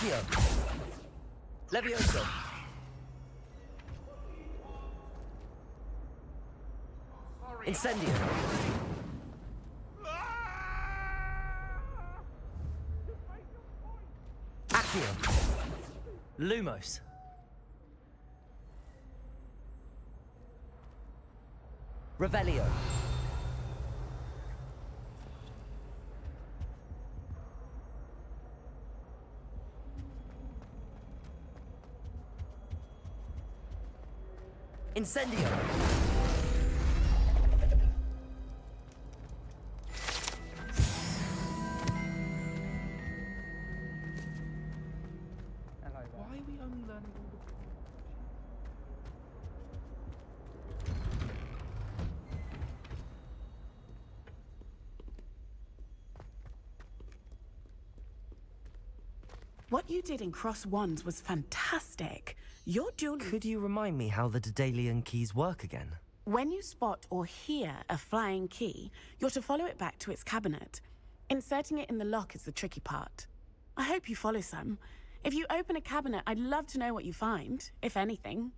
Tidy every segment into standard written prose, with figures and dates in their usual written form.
Accio. Levioso. Incendio. Accio. Lumos. Revelio. Incendio. Why are we unlearning all the... What you did in Cross Wands was fantastic. Your duel... Could you remind me how the Daedalian keys work again? When you spot or hear a flying key, you're to follow it back to its cabinet. Inserting it in the lock is the tricky part. I hope you follow some. If you open a cabinet, I'd love to know what you find, if anything.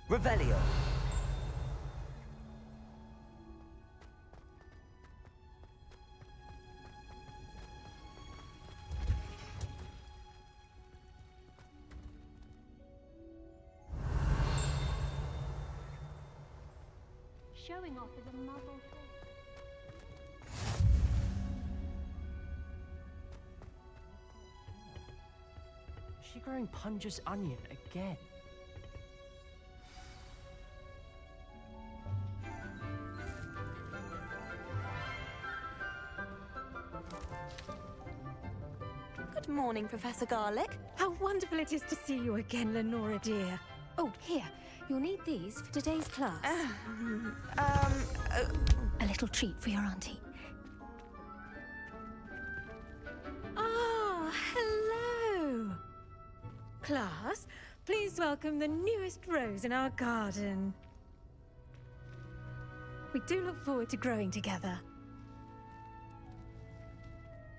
Revelio. Showing off as a muzzle. Is she growing Punja's onion again? Good morning, Professor Garlic. How wonderful it is to see you again, Lenora dear. Oh, here. You'll need these for today's class. A little treat for your auntie. Ah, hello. Class, please welcome the newest rose in our garden. We do look forward to growing together.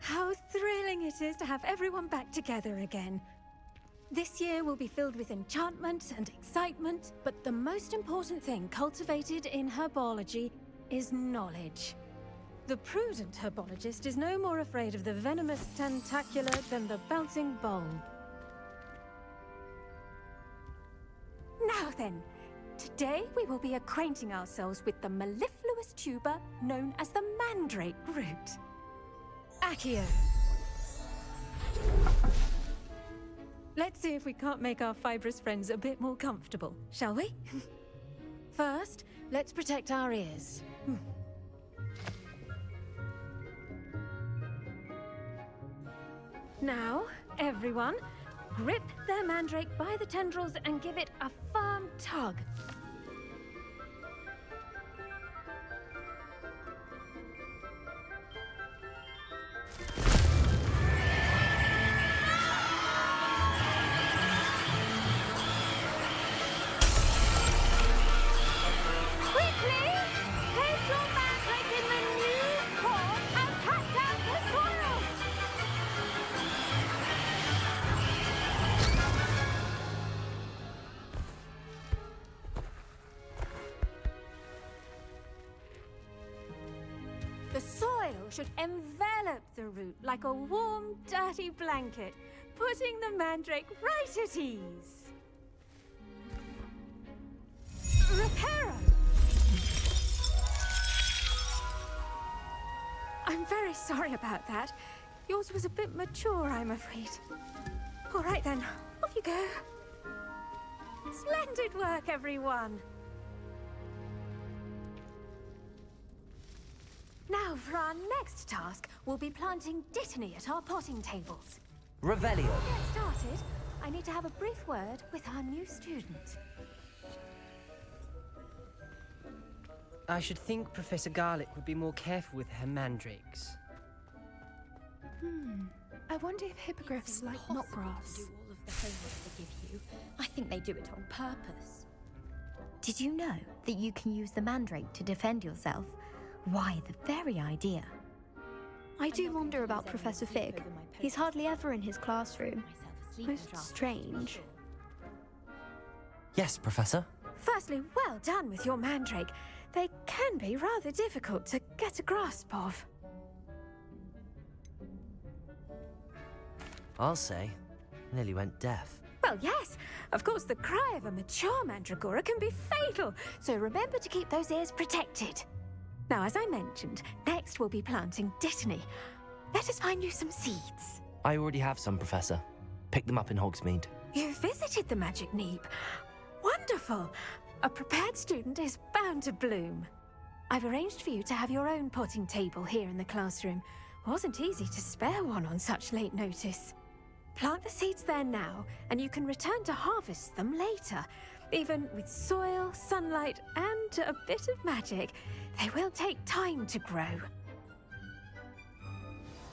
How thrilling it is to have everyone back together again. This year will be filled with enchantment and excitement, but the most important thing cultivated in herbology is knowledge. The prudent herbologist is no more afraid of the venomous tentacula than the bouncing bulb. Now then, today we will be acquainting ourselves with the mellifluous tuber known as the mandrake root. Accio. Let's see if we can't make our fibrous friends a bit more comfortable, shall we? First, let's protect our ears. Now, everyone, grip their mandrake by the tendrils and give it a firm tug. The soil should envelop the root like a warm, dirty blanket, putting the mandrake right at ease. Reparo! I'm very sorry about that. Yours was a bit mature, I'm afraid. All right then, off you go. Splendid work, everyone! Now, for our next task, we'll be planting Dittany at our potting tables. Revelio. To get started, I need to have a brief word with our new student. I should think Professor Garlick would be more careful with her mandrakes. I wonder if hippogriffs like knotgrass. Do all of the homework they give you. I think they do it on purpose. Did you know that you can use the mandrake to defend yourself? Why, the very idea. I do wonder about Professor Fig. He's hardly ever in his classroom. Most strange. Yes, Professor. Firstly, well done with your mandrake. They can be rather difficult to get a grasp of. I'll say. Nearly went deaf. Well, yes. Of course, the cry of a mature mandragora can be fatal, so remember to keep those ears protected. Now, as I mentioned, next we'll be planting Dittany. Let us find you some seeds. I already have some, Professor. Picked them up in Hogsmeade. You visited the Magic Neep. Wonderful. A prepared student is bound to bloom. I've arranged for you to have your own potting table here in the classroom. Wasn't easy to spare one on such late notice. Plant the seeds there now, and you can return to harvest them later. Even with soil, sunlight, and a bit of magic, they will take time to grow.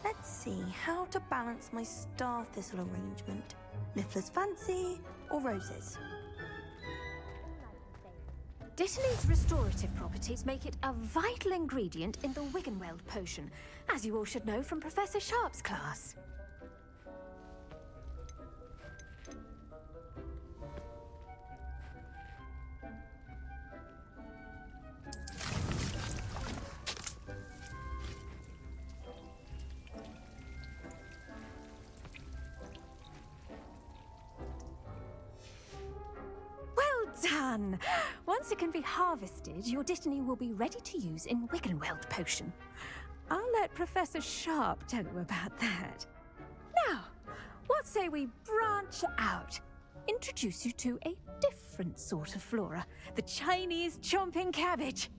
Let's see how to balance my star thistle arrangement. Niffler's fancy or roses? Dittany's restorative properties make it a vital ingredient in the Wiggenweld potion, as you all should know from Professor Sharp's class. Done! Once it can be harvested, your Dittany will be ready to use in Wiggenweld potion. I'll let Professor Sharp tell you about that. Now, what say we branch out? Introduce you to a different sort of flora, the Chinese chomping cabbage.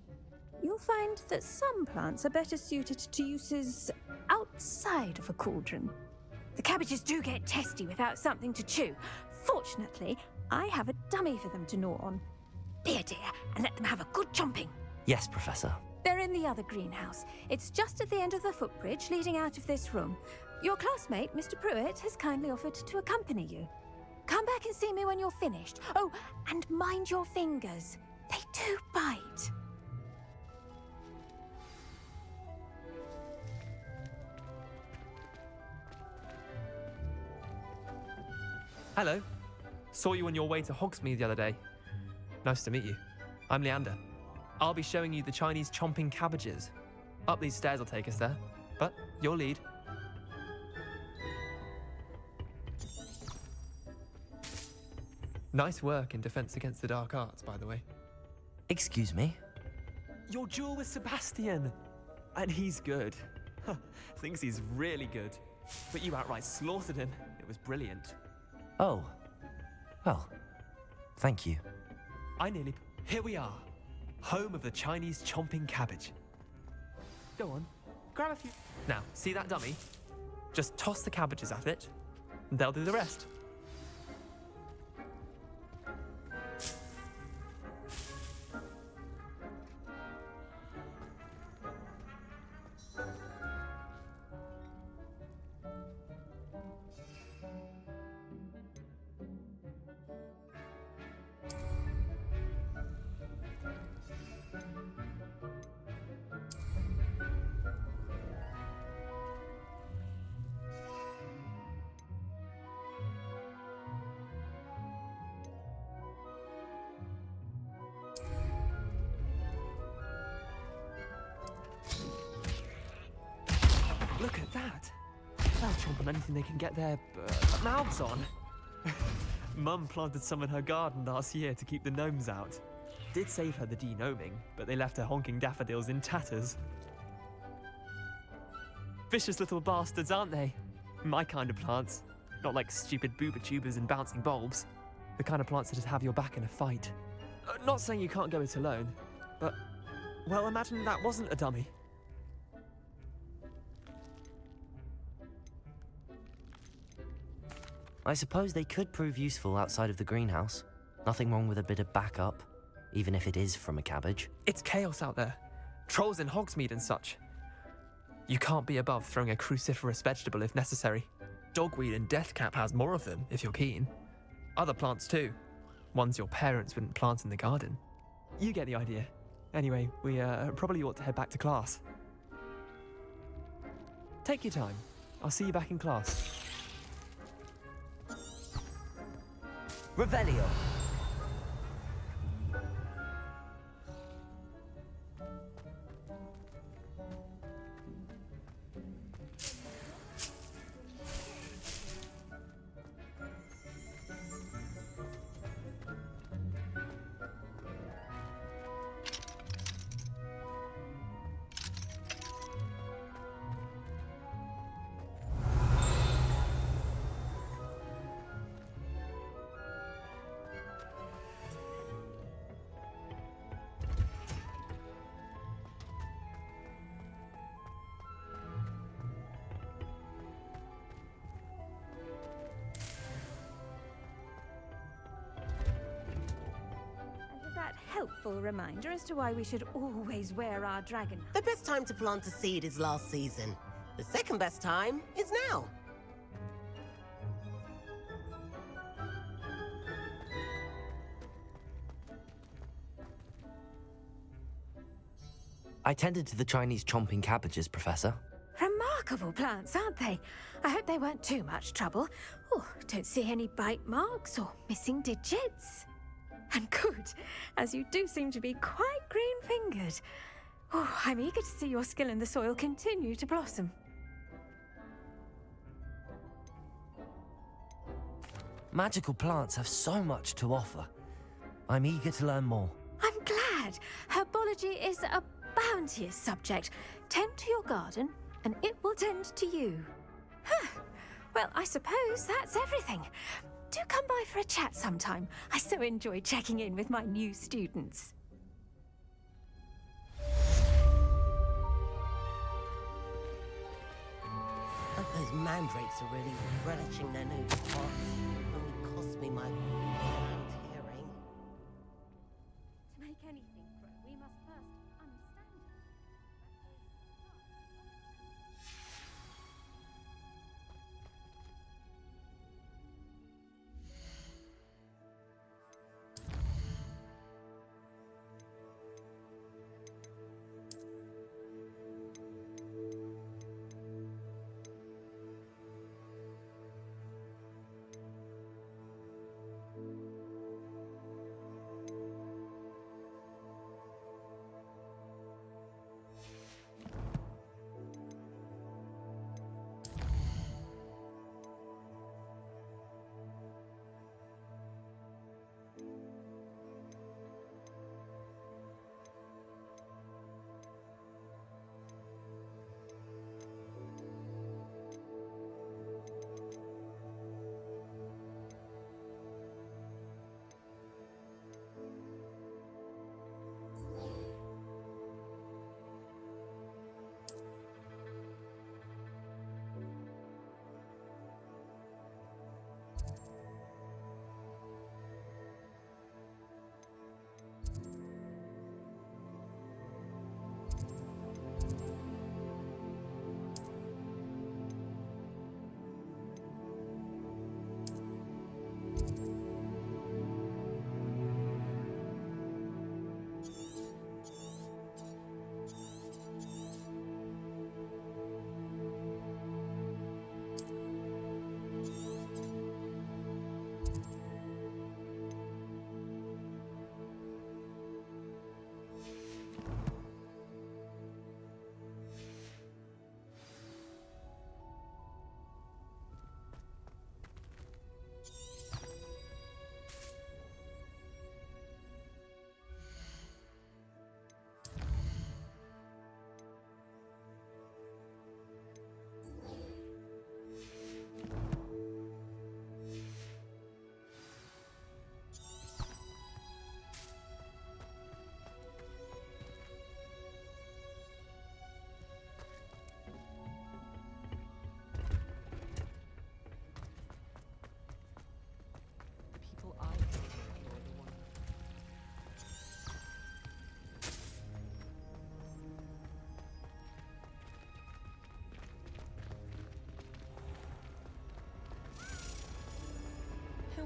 You'll find that some plants are better suited to uses outside of a cauldron. The cabbages do get testy without something to chew. Fortunately, I have a dummy for them to gnaw on. Be a dear and let them have a good chomping. Yes, Professor. They're in the other greenhouse. It's just at the end of the footbridge leading out of this room. Your classmate, Mr. Pruitt, has kindly offered to accompany you. Come back and see me when you're finished. Oh, and mind your fingers. They do bite. Hello. Saw you on your way to Hogsmeade the other day. Nice to meet you. I'm Leander. I'll be showing you the Chinese chomping cabbages. Up these stairs will take us there, but your lead. Nice work in Defense Against the Dark Arts, by the way. Excuse me? Your duel with Sebastian! And he's good. Thinks he's really good. But you outright slaughtered him. It was brilliant. Oh. Well, thank you. Here we are. Home of the Chinese chomping cabbage. Go on, grab a few. Now, see that dummy? Just toss the cabbages at it, and they'll do the rest. Look at that! They'll chomp on anything they can get their mouths on. Mum planted some in her garden last year to keep the gnomes out. did save her the denoming, but they left her honking daffodils in tatters. Vicious little bastards, aren't they? My kind of plants. Not like stupid booba tubers and bouncing bulbs. The kind of plants that just have your back in a fight. Not saying you can't go it alone, but, well, imagine that wasn't a dummy. I suppose they could prove useful outside of the greenhouse. Nothing wrong with a bit of backup, even if it is from a cabbage. It's chaos out there. Trolls in Hogsmeade and such. You can't be above throwing a cruciferous vegetable if necessary. Dogweed and deathcap has more of them, if you're keen. Other plants too. Ones your parents wouldn't plant in the garden. You get the idea. Anyway, we probably ought to head back to class. Take your time. I'll see you back in class. Revelio. Helpful reminder as to why we should always wear our dragon. The best time to plant a seed is last season. The second best time is now. I tended to the Chinese chomping cabbages, Professor. Remarkable plants, aren't they? I hope they weren't too much trouble. Oh, don't see any bite marks or missing digits. And good, as you do seem to be quite green-fingered. Oh, I'm eager to see your skill in the soil continue to blossom. Magical plants have so much to offer. I'm eager to learn more. I'm glad. Herbology is a bounteous subject. Tend to your garden, and it will tend to you. Huh. Well, I suppose that's everything. Do come by for a chat sometime. I so enjoy checking in with my new students. Hope those mandrakes are really relishing their new pots. Only cost me my hearing. To make anything grow, we must first understand it.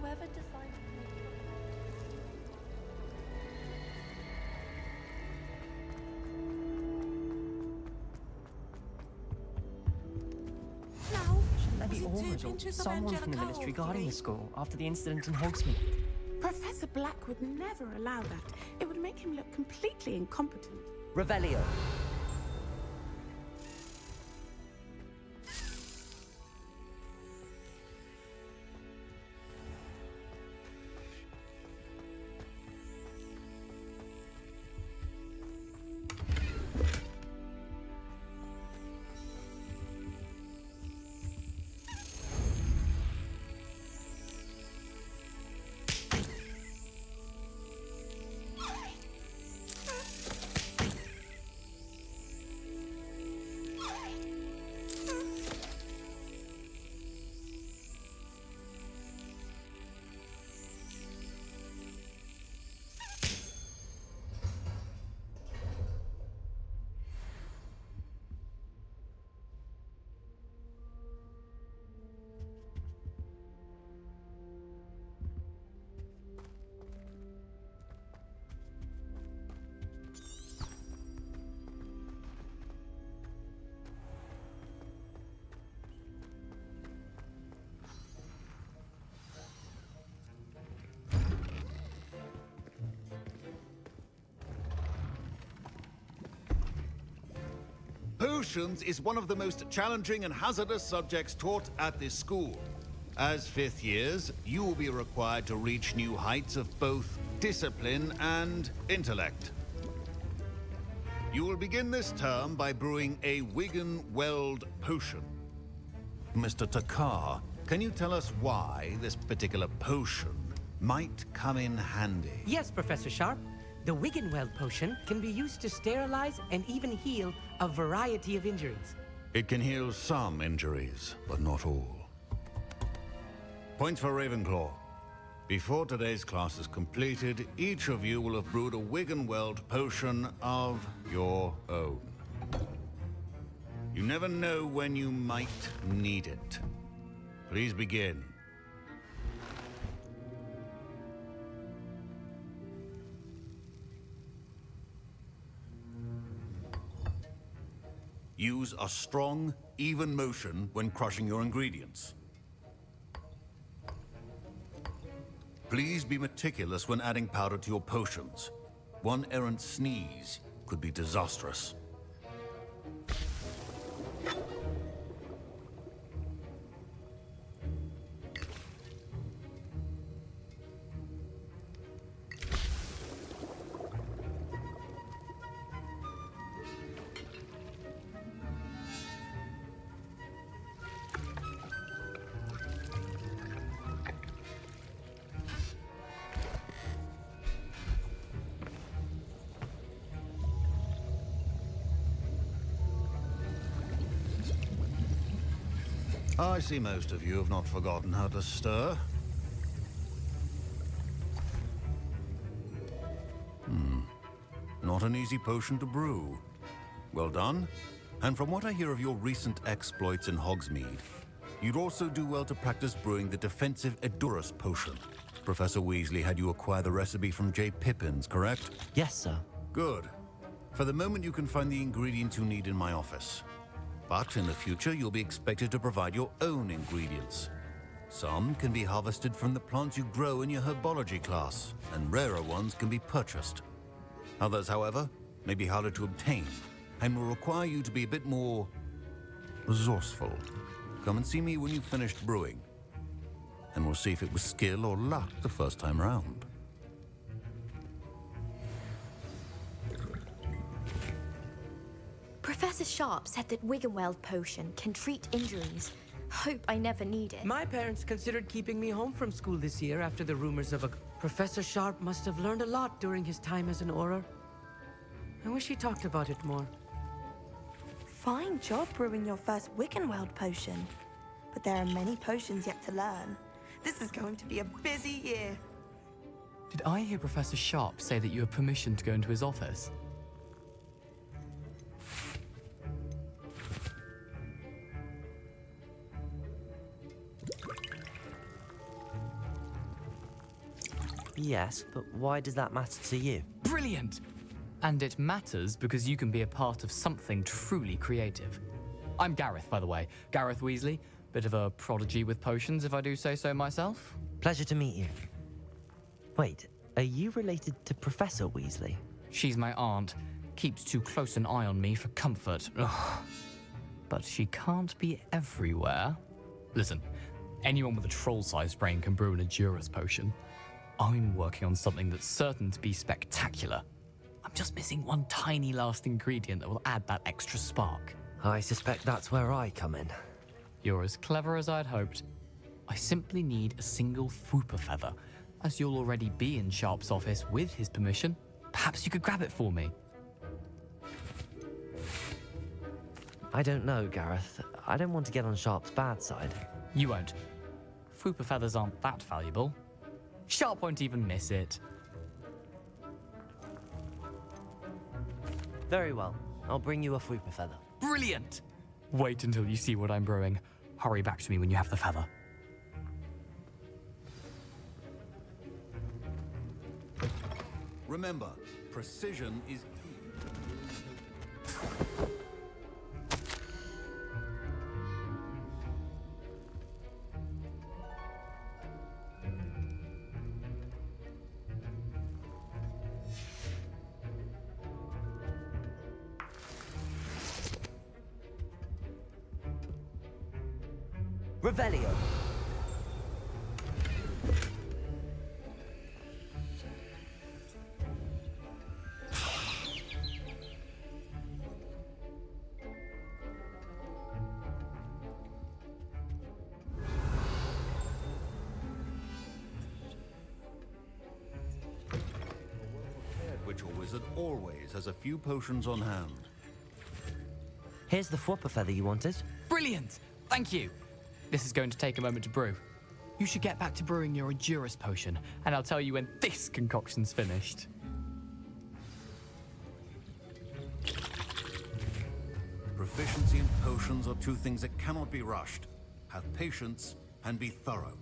Whoever decided to make Now, Shouldn't there be was it 2 orders or pinches of someone from the Angelica ministry or guarding 3? the school after the incident in Hogsmeade? Professor Black would never allow that. It would make him look completely incompetent. Revelio. Potions is one of the most challenging and hazardous subjects taught at this school. As fifth years, you will be required to reach new heights of both discipline and intellect. You will begin this term by brewing a Wigan-Weld potion. Mr. Takar, can you tell us why this particular potion might come in handy? Yes, Professor Sharp. The Wiggenweld potion can be used to sterilize and even heal a variety of injuries. It can heal some injuries, but not all. Points for Ravenclaw. Before today's class is completed, each of you will have brewed a Wiggenweld potion of your own. You never know when you might need it. Please begin. Use a strong, even motion when crushing your ingredients. Please be meticulous when adding powder to your potions. One errant sneeze could be disastrous. I see most of you have not forgotten how to stir. Not an easy potion to brew. Well done. And from what I hear of your recent exploits in Hogsmeade, you'd also do well to practice brewing the defensive Edurus potion. Professor Weasley had you acquire the recipe from J. Pippins, correct? Yes, sir. Good. For the moment, you can find the ingredients you need in my office. But in the future, you'll be expected to provide your own ingredients. Some can be harvested from the plants you grow in your herbology class, and rarer ones can be purchased. Others, however, may be harder to obtain, and will require you to be a bit more resourceful. Come and see me when you've finished brewing, and we'll see if it was skill or luck the first time round. Professor Sharp said that Wiggenweld potion can treat injuries. Hope I never need it. My parents considered keeping me home from school this year after the rumors of a... Professor Sharp must have learned a lot during his time as an Auror. I wish he talked about it more. Fine job brewing your first Wiggenweld potion. But there are many potions yet to learn. This is going to be a busy year. Did I hear Professor Sharp say that you have permission to go into his office? Yes, but why does that matter to you? Brilliant! And it matters because you can be a part of something truly creative. I'm Gareth, by the way. Gareth Weasley. Bit of a prodigy with potions, if I do say so myself. Pleasure to meet you. Wait, are you related to Professor Weasley? She's my aunt. Keeps too close an eye on me for comfort. Ugh. But she can't be everywhere. Listen, anyone with a troll-sized brain can brew an Edurus potion. I'm working on something that's certain to be spectacular. I'm just missing one tiny last ingredient that will add that extra spark. I suspect that's where I come in. You're as clever as I'd hoped. I simply need a single Fwooper feather. As you'll already be in Sharp's office with his permission, perhaps you could grab it for me. I don't know, Gareth. I don't want to get on Sharp's bad side. You won't. Fwooper feathers aren't that valuable. Sharp won't even miss it. Very well. I'll bring you a Fwooper feather. Brilliant! Wait until you see what I'm brewing. Hurry back to me when you have the feather. Remember, precision is key. Revelio. Witcher wizard always has a few potions on hand. Here's the Fwooper feather you wanted. Brilliant! Thank you. This is going to take a moment to brew. You should get back to brewing your Edurus potion, and I'll tell you when this concoction's finished. Proficiency and potions are two things that cannot be rushed. Have patience and be thorough.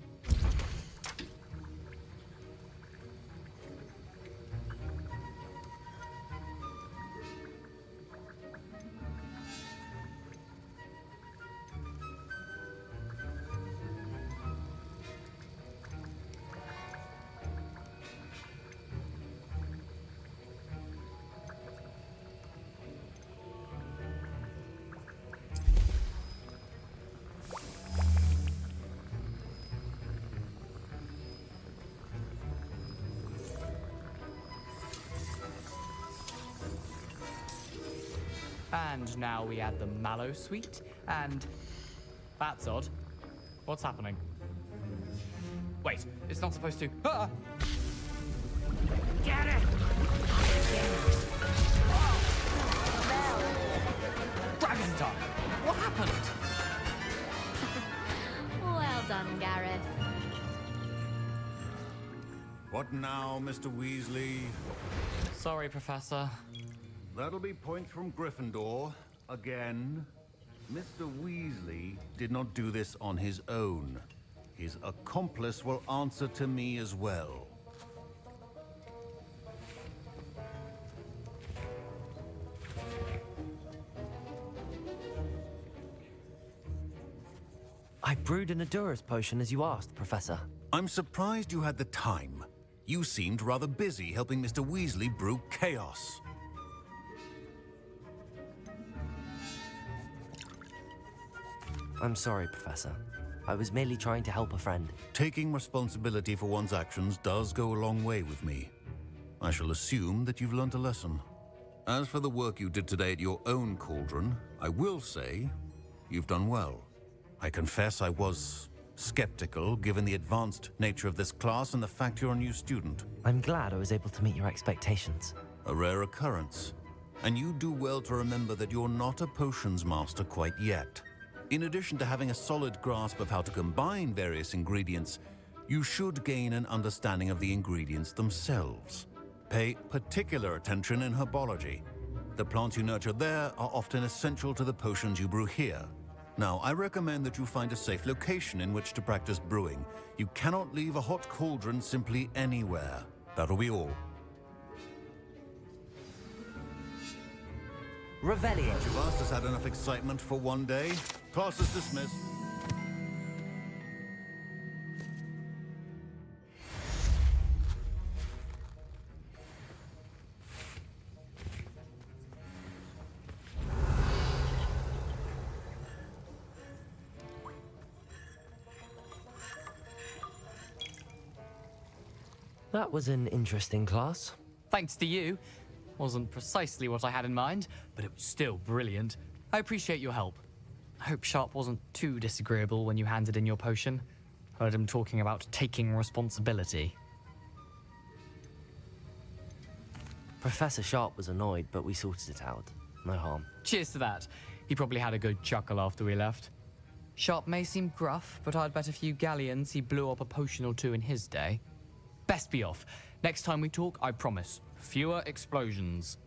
And now we add the mallow sweet, and... That's odd. What's happening? Wait, it's not supposed to... Ah! Get it! Dragon Dog! What happened? Well done, Gareth. What now, Mr. Weasley? Sorry, Professor. That'll be points from Gryffindor. Again. Mr. Weasley did not do this on his own. His accomplice will answer to me as well. I brewed an Edurus potion as you asked, Professor. I'm surprised you had the time. You seemed rather busy helping Mr. Weasley brew chaos. I'm sorry, Professor. I was merely trying to help a friend. Taking responsibility for one's actions does go a long way with me. I shall assume that you've learnt a lesson. As for the work you did today at your own cauldron, I will say you've done well. I confess I was skeptical given the advanced nature of this class and the fact you're a new student. I'm glad I was able to meet your expectations. A rare occurrence. And you do well to remember that you're not a potions master quite yet. In addition to having a solid grasp of how to combine various ingredients, you should gain an understanding of the ingredients themselves. Pay particular attention in herbology. The plants you nurture there are often essential to the potions you brew here. Now, I recommend that you find a safe location in which to practice brewing. You cannot leave a hot cauldron simply anywhere. That'll be all. Revelio. Each of us has had enough excitement for one day. Class is dismissed. That was an interesting class. Thanks to you. Wasn't precisely what I had in mind, but it was still brilliant. I appreciate your help. I hope Sharp wasn't too disagreeable when you handed in your potion. Heard him talking about taking responsibility. Professor Sharp was annoyed, but we sorted it out. No harm. Cheers to that. He probably had a good chuckle after we left. Sharp may seem gruff, but I'd bet a few galleons he blew up a potion or two in his day. Best be off. Next time we talk, I promise, fewer explosions.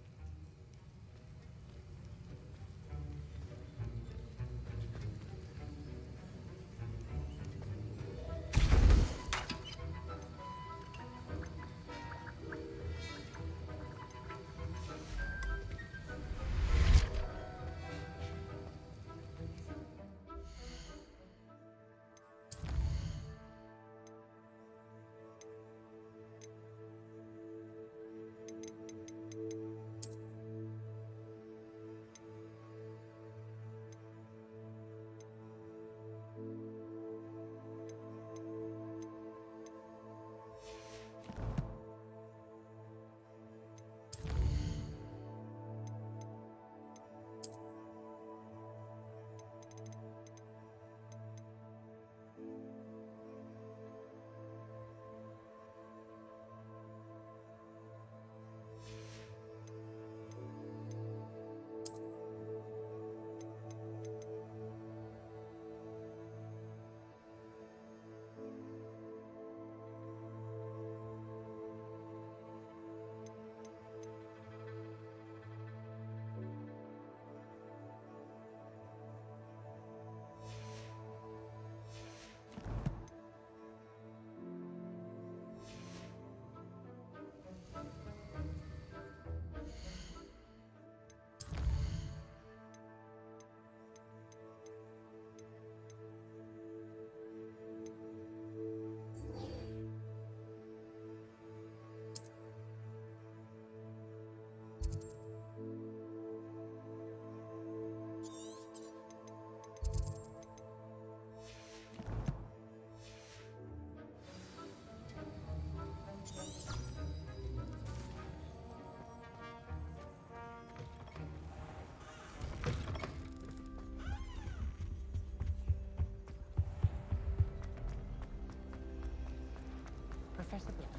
Professor Black.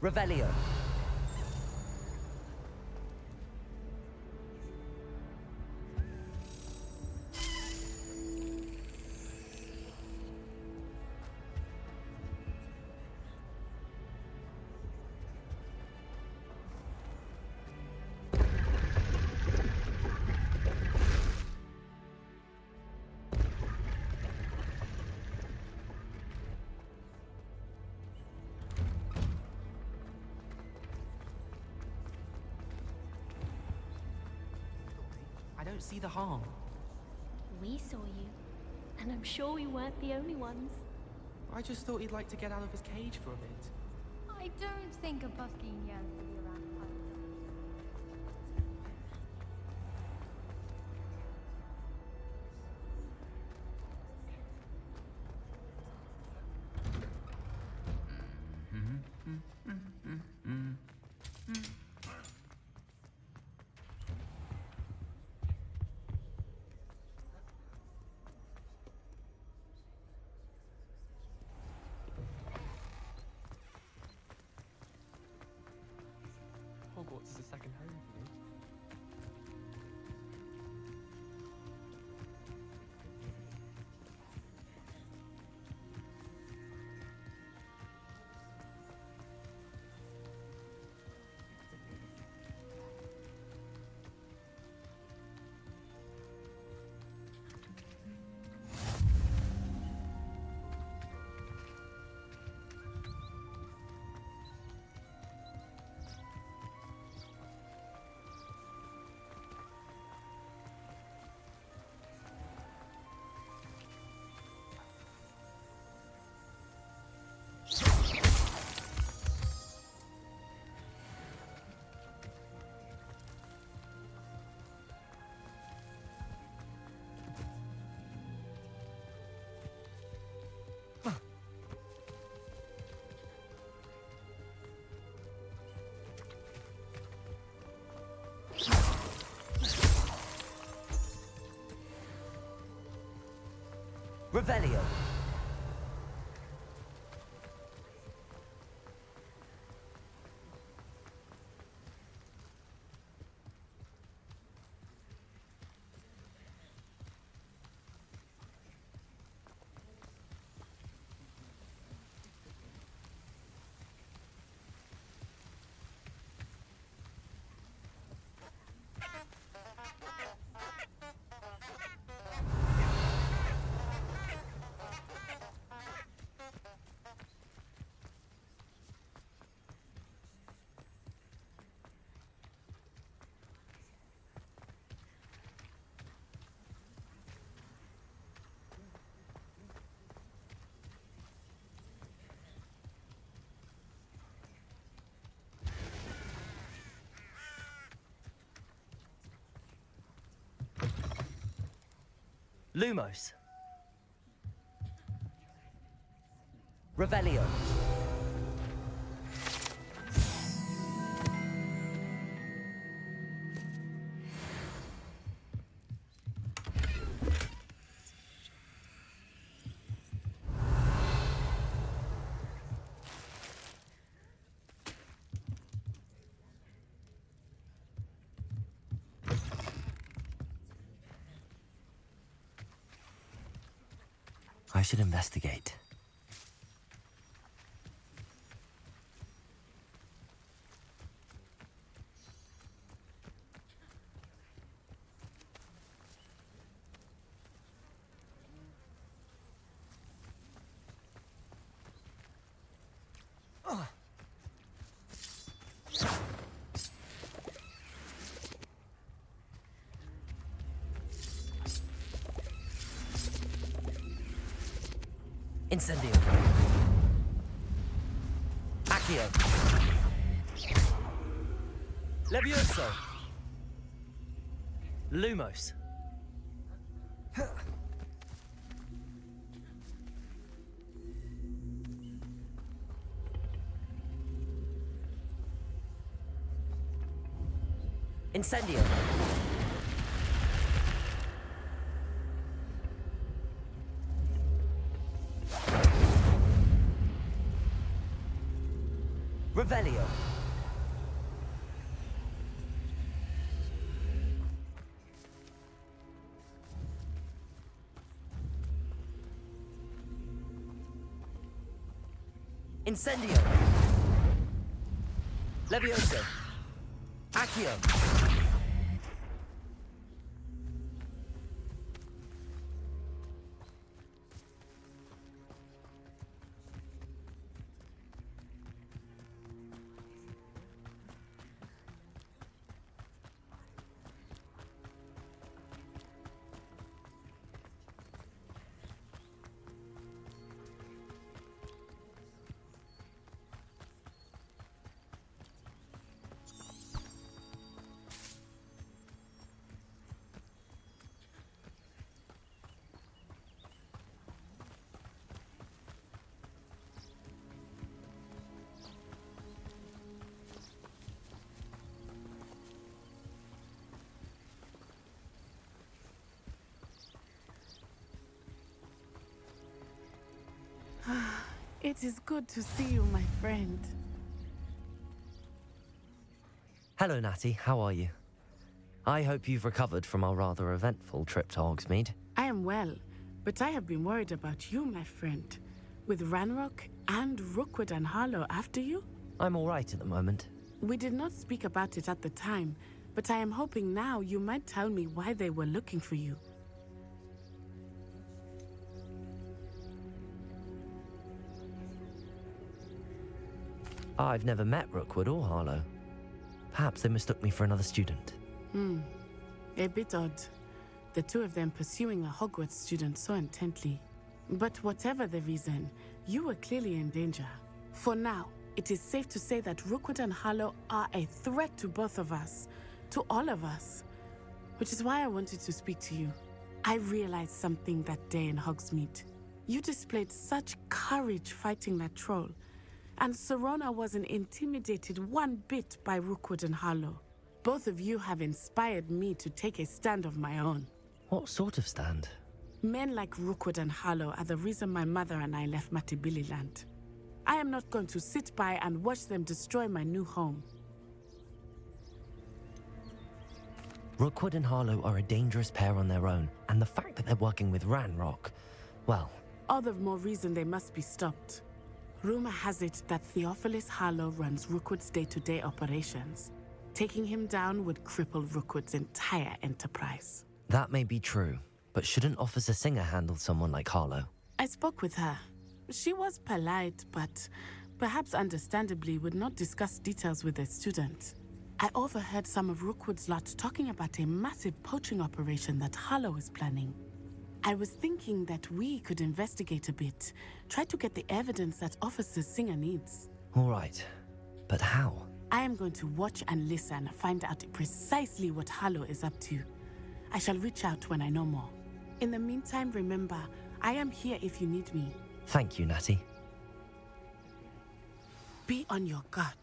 Revelio. I don't see the harm. We saw you, and I'm sure we weren't the only ones. I just thought he'd like to get out of his cage for a bit. I don't think a busking yell will be around. Hogwarts is a second home for me. Revelio. Lumos. Revelio. I should investigate. Incendio. Accio. Levioso. Lumos. Incendio. Revelio. Incendio. Levioso. Accio. It is good to see you, my friend. Hello, Natty. How are you? I hope you've recovered from our rather eventful trip to Hogsmeade. I am well, but I have been worried about you, my friend. With Ranrock and Rookwood and Harlow after you? I'm all right at the moment. We did not speak about it at the time, but I am hoping now you might tell me why they were looking for you. I've never met Rookwood or Harlow. Perhaps they mistook me for another student. A bit odd. The two of them pursuing a Hogwarts student so intently. But whatever the reason, you were clearly in danger. For now, it is safe to say that Rookwood and Harlow are a threat to both of us. To all of us. Which is why I wanted to speak to you. I realized something that day in Hogsmeade. You displayed such courage fighting that troll. And Serona wasn't intimidated one bit by Rookwood and Harlow. Both of you have inspired me to take a stand of my own. What sort of stand? Men like Rookwood and Harlow are the reason my mother and I left Matibili land. I am not going to sit by and watch them destroy my new home. Rookwood and Harlow are a dangerous pair on their own, and the fact that they're working with Ranrock, well... All the more reason they must be stopped. Rumor has it that Theophilus Harlow runs Rookwood's day-to-day operations. Taking him down would cripple Rookwood's entire enterprise. That may be true, but shouldn't Officer Singer handle someone like Harlow? I spoke with her. She was polite, but perhaps understandably would not discuss details with a student. I overheard some of Rookwood's lot talking about a massive poaching operation that Harlow is planning. I was thinking that we could investigate a bit, try to get the evidence that Officer Singer needs. All right, but how? I am going to watch and listen, find out precisely what Harlow is up to. I shall reach out when I know more. In the meantime, remember, I am here if you need me. Thank you, Natty. Be on your guard.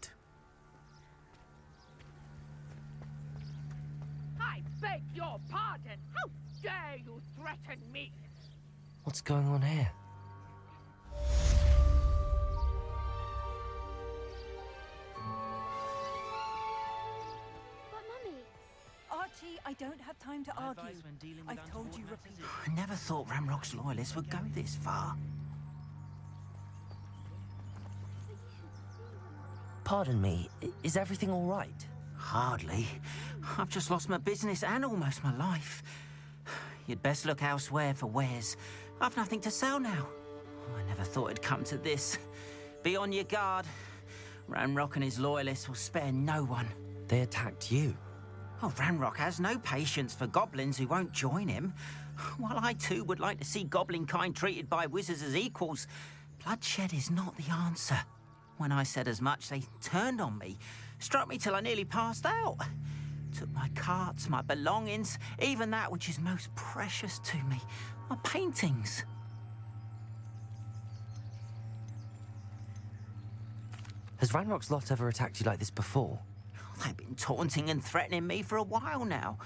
I beg your pardon. How dare you threaten me? What's going on here? But Mummy... Archie, I don't have time to argue. I've told you repeatedly. I never thought Ranrock's loyalists would go this far. Pardon me, is everything all right? Hardly. I've just lost my business and almost my life. You'd best look elsewhere for wares. I've nothing to sell now. I never thought it'd come to this. Be on your guard. Ranrock and his loyalists will spare no one. They attacked you. Oh, Ranrock has no patience for goblins who won't join him. While I too would like to see goblin kind treated by wizards as equals, bloodshed is not the answer. When I said as much, they turned on me, struck me till I nearly passed out. Took my carts, my belongings, even that which is most precious to me, my paintings. Has Ranrock's lot ever attacked you like this before? They've been taunting and threatening me for a while now,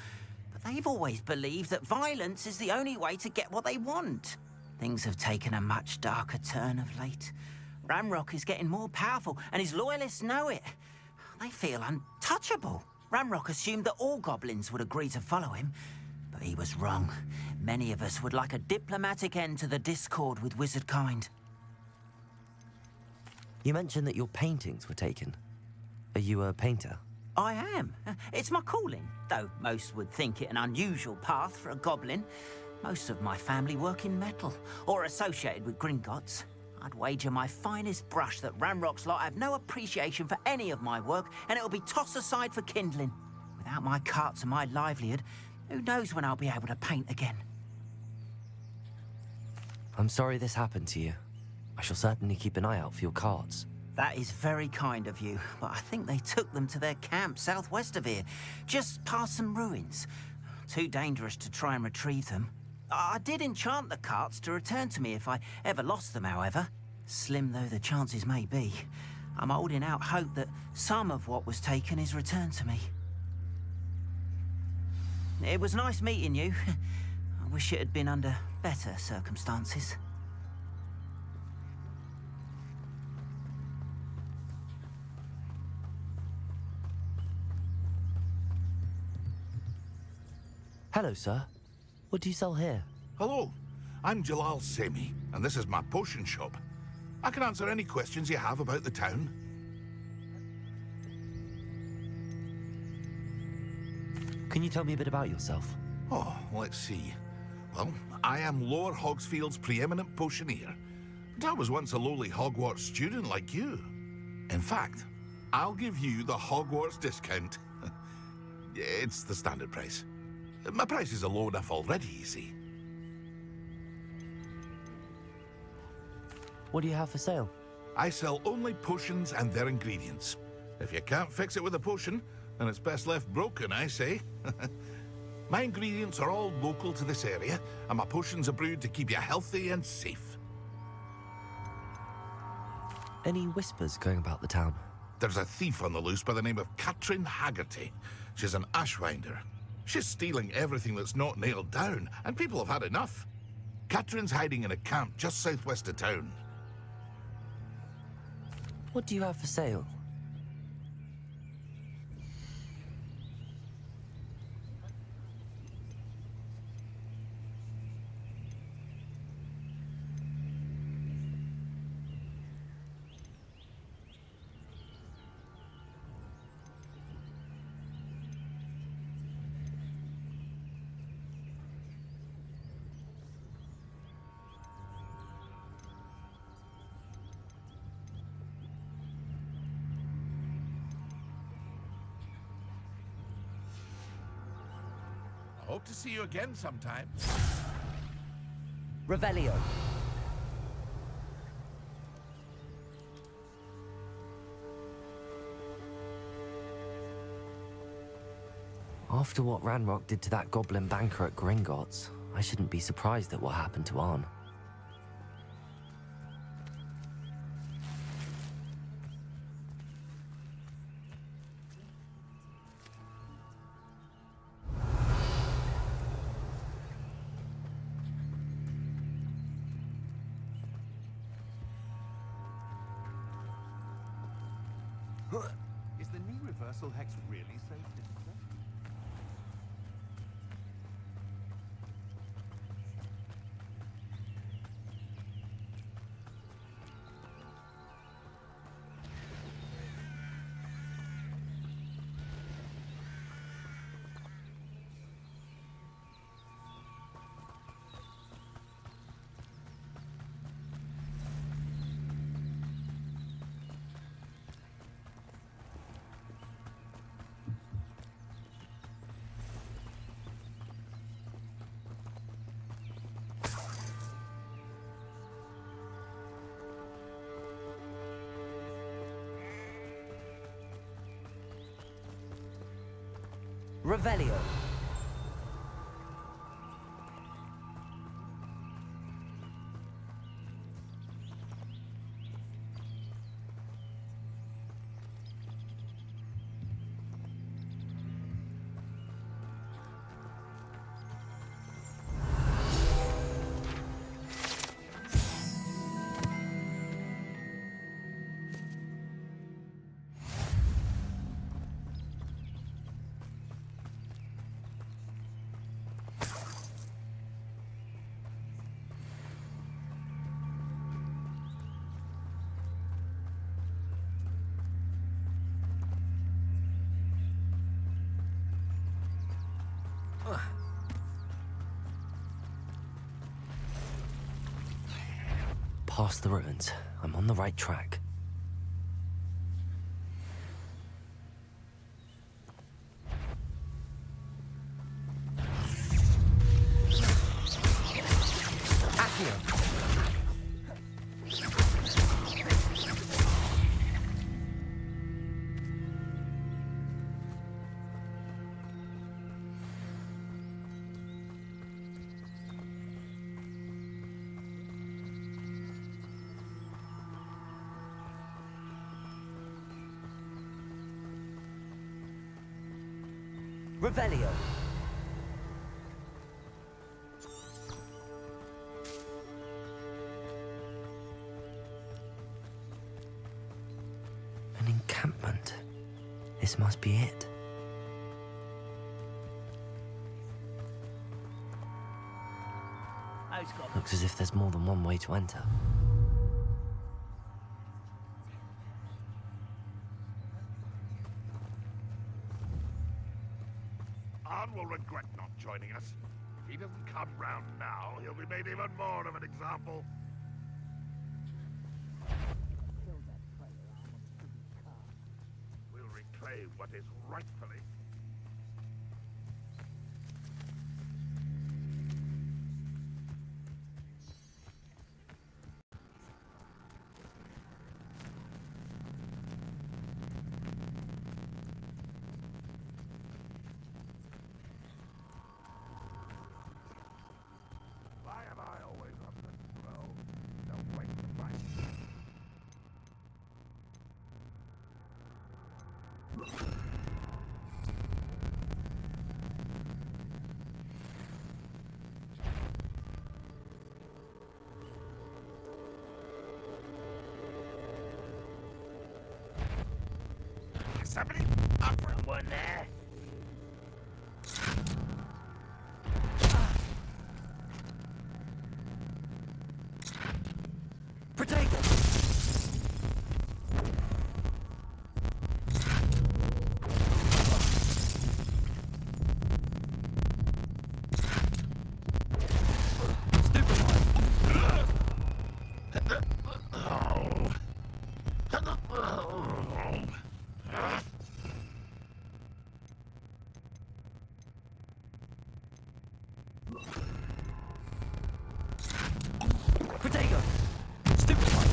but they've always believed that violence is the only way to get what they want. Things have taken a much darker turn of late. Ranrock is getting more powerful, and his loyalists know it. They feel untouchable. Ranrock assumed that all goblins would agree to follow him, but he was wrong. Many of us would like a diplomatic end to the discord with wizard kind. You mentioned that your paintings were taken. Are you a painter? I am. It's my calling, though most would think it an unusual path for a goblin. Most of my family work in metal, or associated with Gringotts. I'd wager my finest brush that Ranrock's lot have no appreciation for any of my work, and it'll be tossed aside for kindling. Without my carts and my livelihood, who knows when I'll be able to paint again? I'm sorry this happened to you. I shall certainly keep an eye out for your cards. That is very kind of you, but I think they took them to their camp southwest of here, just past some ruins. Too dangerous to try and retrieve them. I did enchant the carts to return to me if I ever lost them, however. Slim though the chances may be, I'm holding out hope that some of what was taken is returned to me. It was nice meeting you. I wish it had been under better circumstances. Hello, sir. What do you sell here? Hello, I'm Jalal Semi, and this is my potion shop. I can answer any questions you have about the town. Can you tell me a bit about yourself? Oh, let's see. Well, I am Lower Hogsfield's preeminent potioneer, but I was once a lowly Hogwarts student like you. In fact, I'll give you the Hogwarts discount. It's the standard price. My prices are low enough already, you see. What do you have for sale? I sell only potions and their ingredients. If you can't fix it with a potion, then it's best left broken, I say. My ingredients are all local to this area, and my potions are brewed to keep you healthy and safe. Any whispers going about the town? There's a thief on the loose by the name of Katrin Haggerty. She's an ashwinder. She's stealing everything that's not nailed down, and people have had enough. Catherine's hiding in a camp just southwest of town. What do you have for sale? Hope to see you again sometime. Revelio. After what Ranrock did to that goblin banker at Gringotts, I shouldn't be surprised at what happened to Arn. Is the knee reversal hex really safe? Revelio. Past the ruins. I'm on the right track. Revelio. An encampment. This must be it. Looks as if there's more than one way to enter. Arn will regret not joining us. If he doesn't come round now, he'll be made even more of an example. We'll reclaim what is rightfully. Why am I always on the throw? Don't wait to fight. somebody up from one there? Potato! Potato! Stupefy!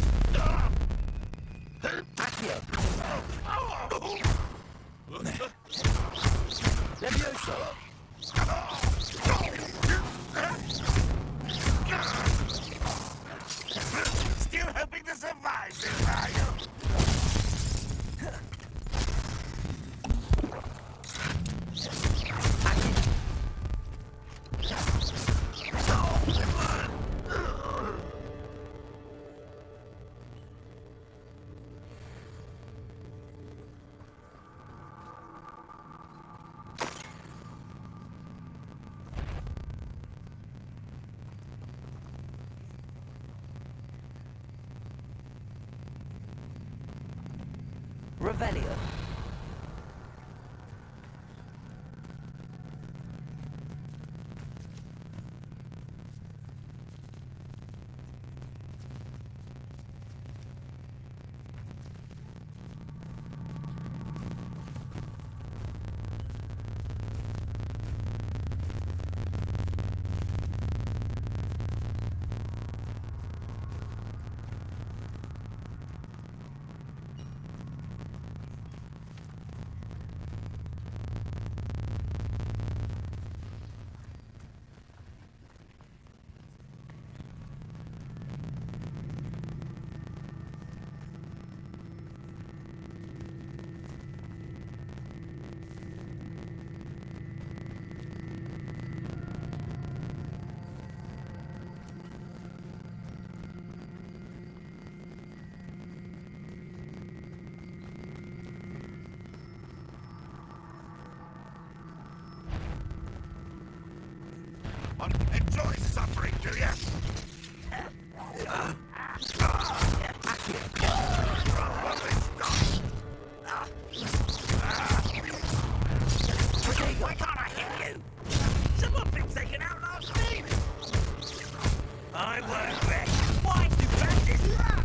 Accio! Levioso! Still hoping to survive this, are you? Revelio. Enjoy suffering, do you? Why can't I hit you? Someone been taken out last week. I won't wreck. Why do bandits laugh?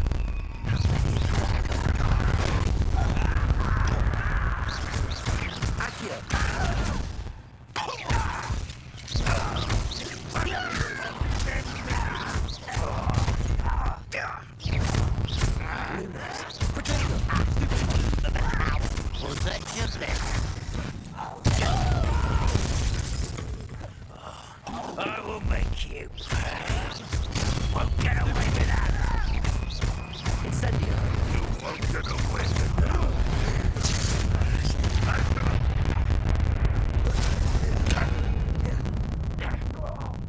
I will make you. Won't get away with that. Incendio. You won't get away with that.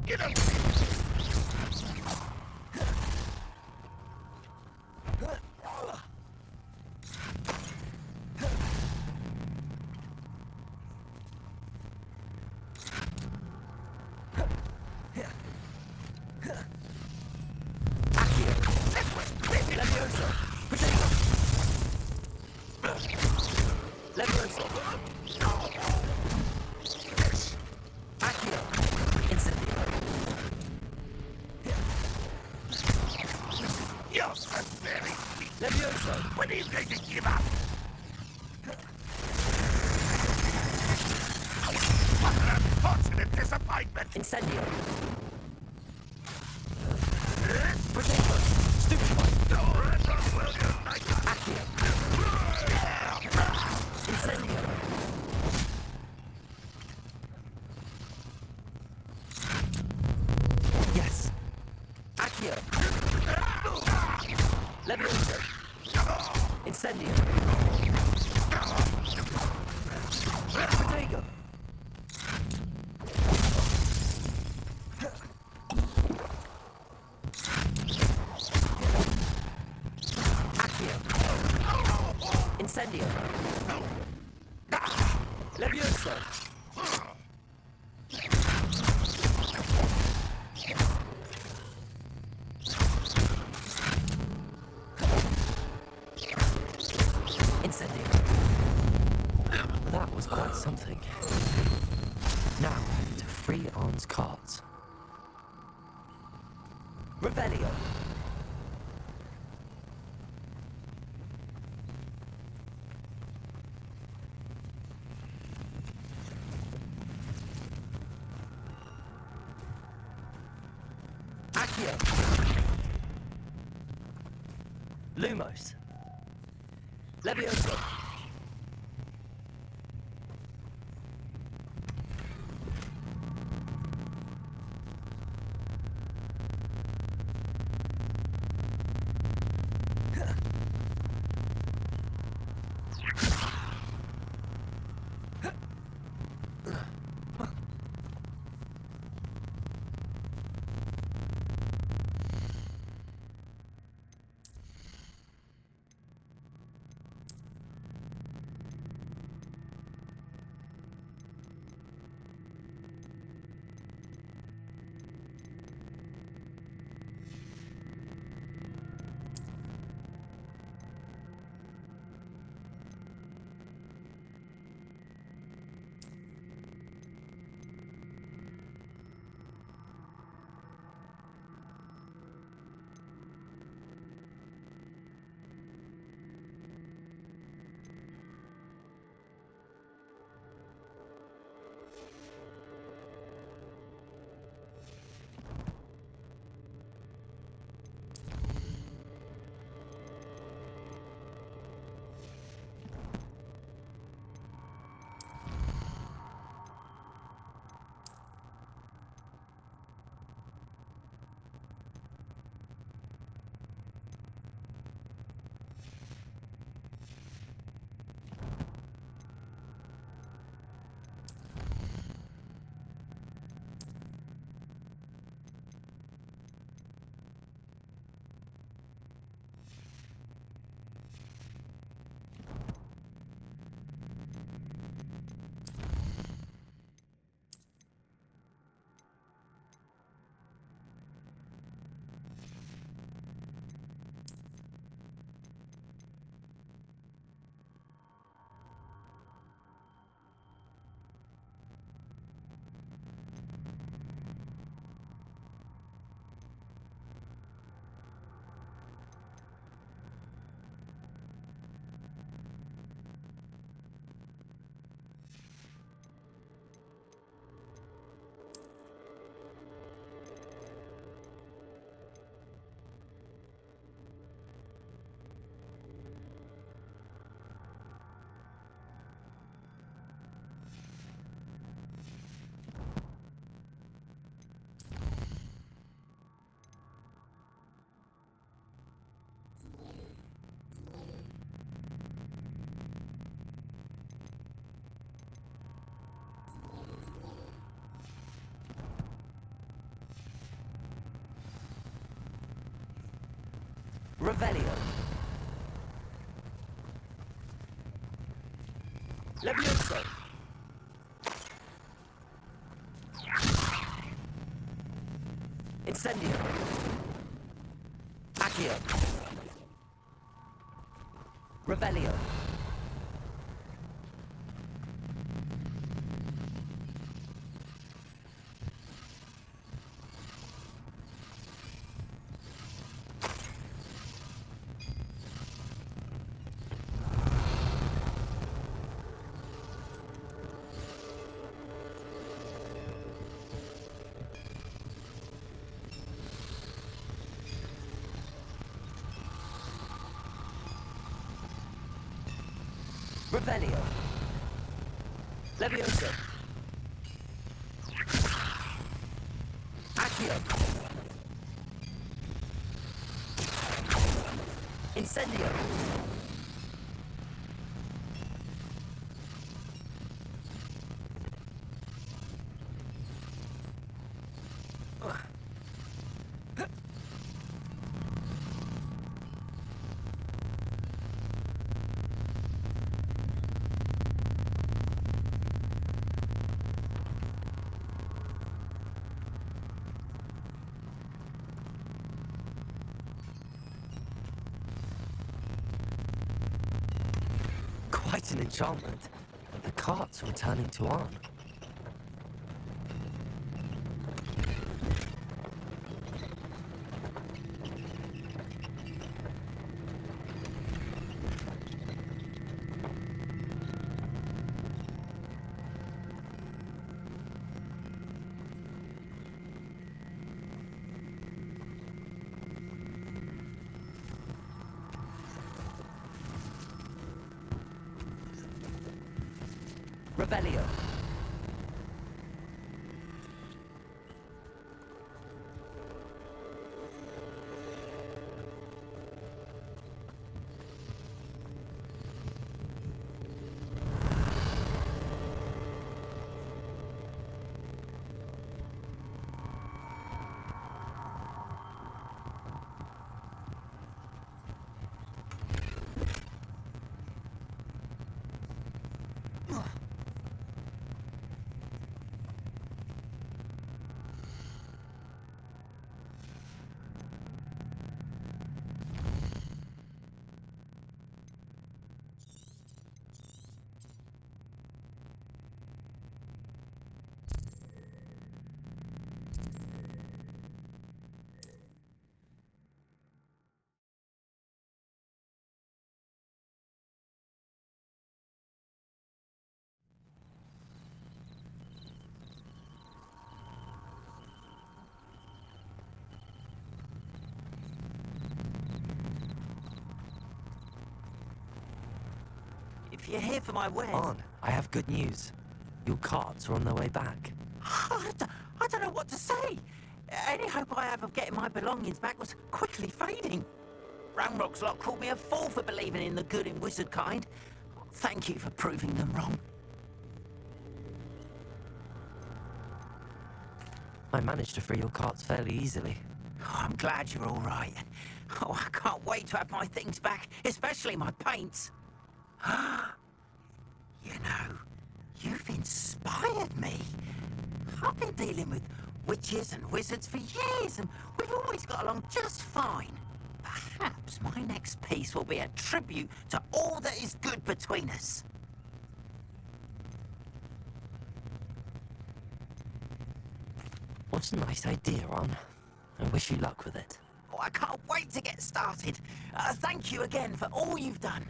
Get up. When are you going to give up? What an unfortunate disappointment! Incendio. Potato. Stupefy. Accio. Incendio. Yes. Accio. Levioso. Incendio. Potato. Leviosa! Incendio. That was quite something. Now, to free Arn's cards. Revelio. Accio. Lumos. Leviosa. Revelio. Levioso. Incendio. Accio. Revelio. Revelio. Levioso. Accio. Incendio. It's an enchantment. The cart's returning to Arn. Revelio. If you're here for my wares... Arn, I have good news. Your carts are on their way back. I don't know what to say. Any hope I have of getting my belongings back was quickly fading. Ranrock's lot called me a fool for believing in the good in wizard kind. Thank you for proving them wrong. I managed to free your carts fairly easily. Oh, I'm glad you're all right. Oh, I can't wait to have my things back, especially my paints. You know, you've inspired me. I've been dealing with witches and wizards for years, and we've always got along just fine. Perhaps my next piece will be a tribute to all that is good between us. What a nice idea, Arn. I wish you luck with it. Oh, I can't wait to get started. Thank you again for all you've done.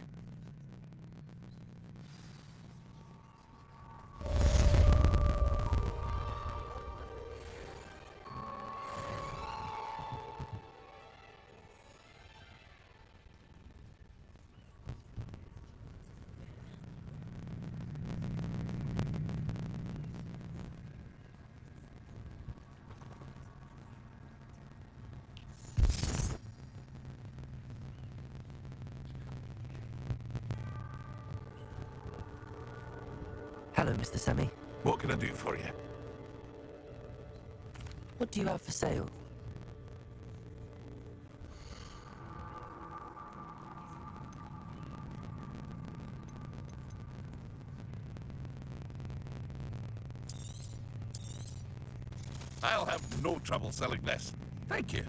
Hello, Mr. Semi. What can I do for you? What do you have for sale? I'll have no trouble selling this. Thank you.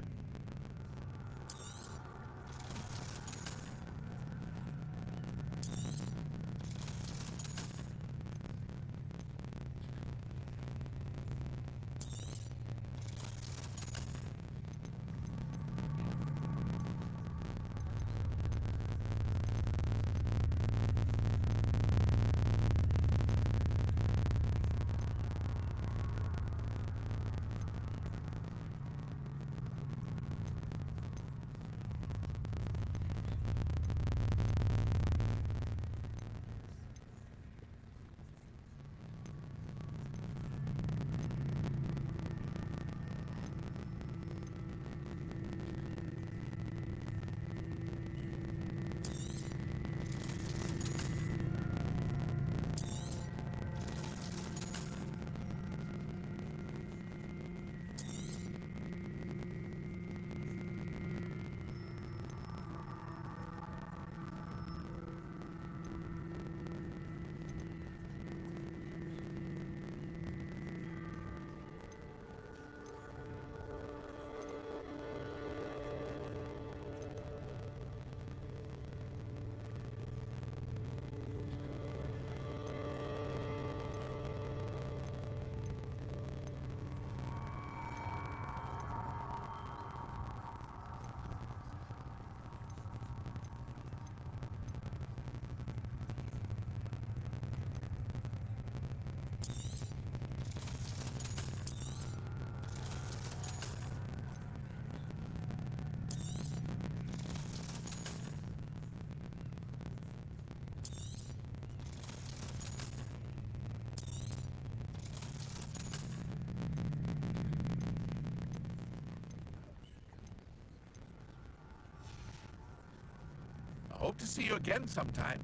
see you again sometime.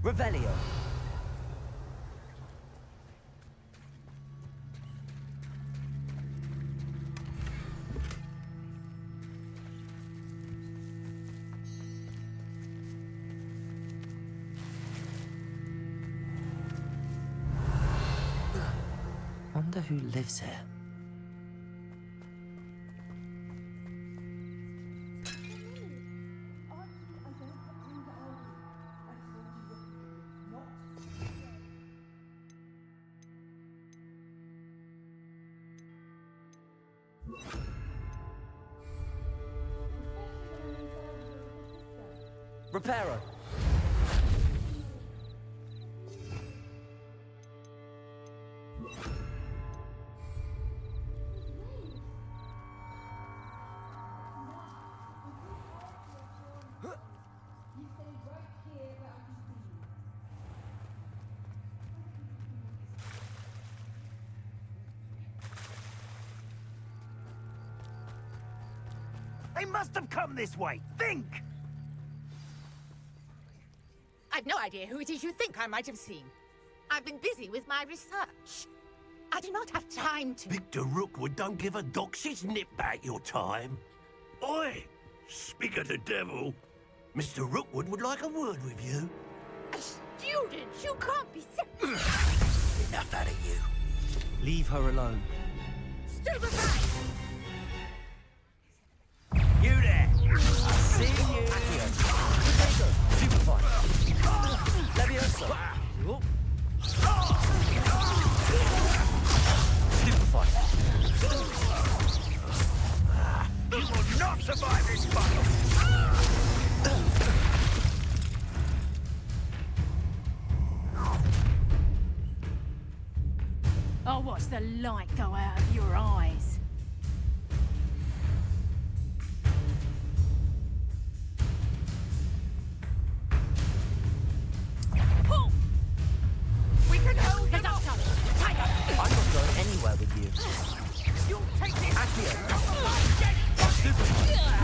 Revelio. Wonder who lives here. Reparo. They must have come this way. Think! I've no idea who it is you think I might have seen. I've been busy with my research. I do not have time to... Victor Rookwood don't give a doxy's nip back your time. Oi! Speak of the devil. Mr. Rookwood would like a word with you. A student? You can't be serious. Enough out of you. Leave her alone. Stupefy! You there! I see you. Accio. Potato. Stupefy. Levioso. Oh. Stupefy. You will not survive this battle! I'll watch the light go out of your eyes. Pull! We can hold it up! Tiger! I'm not going anywhere with you. You'll take this! Accio. Stupefy!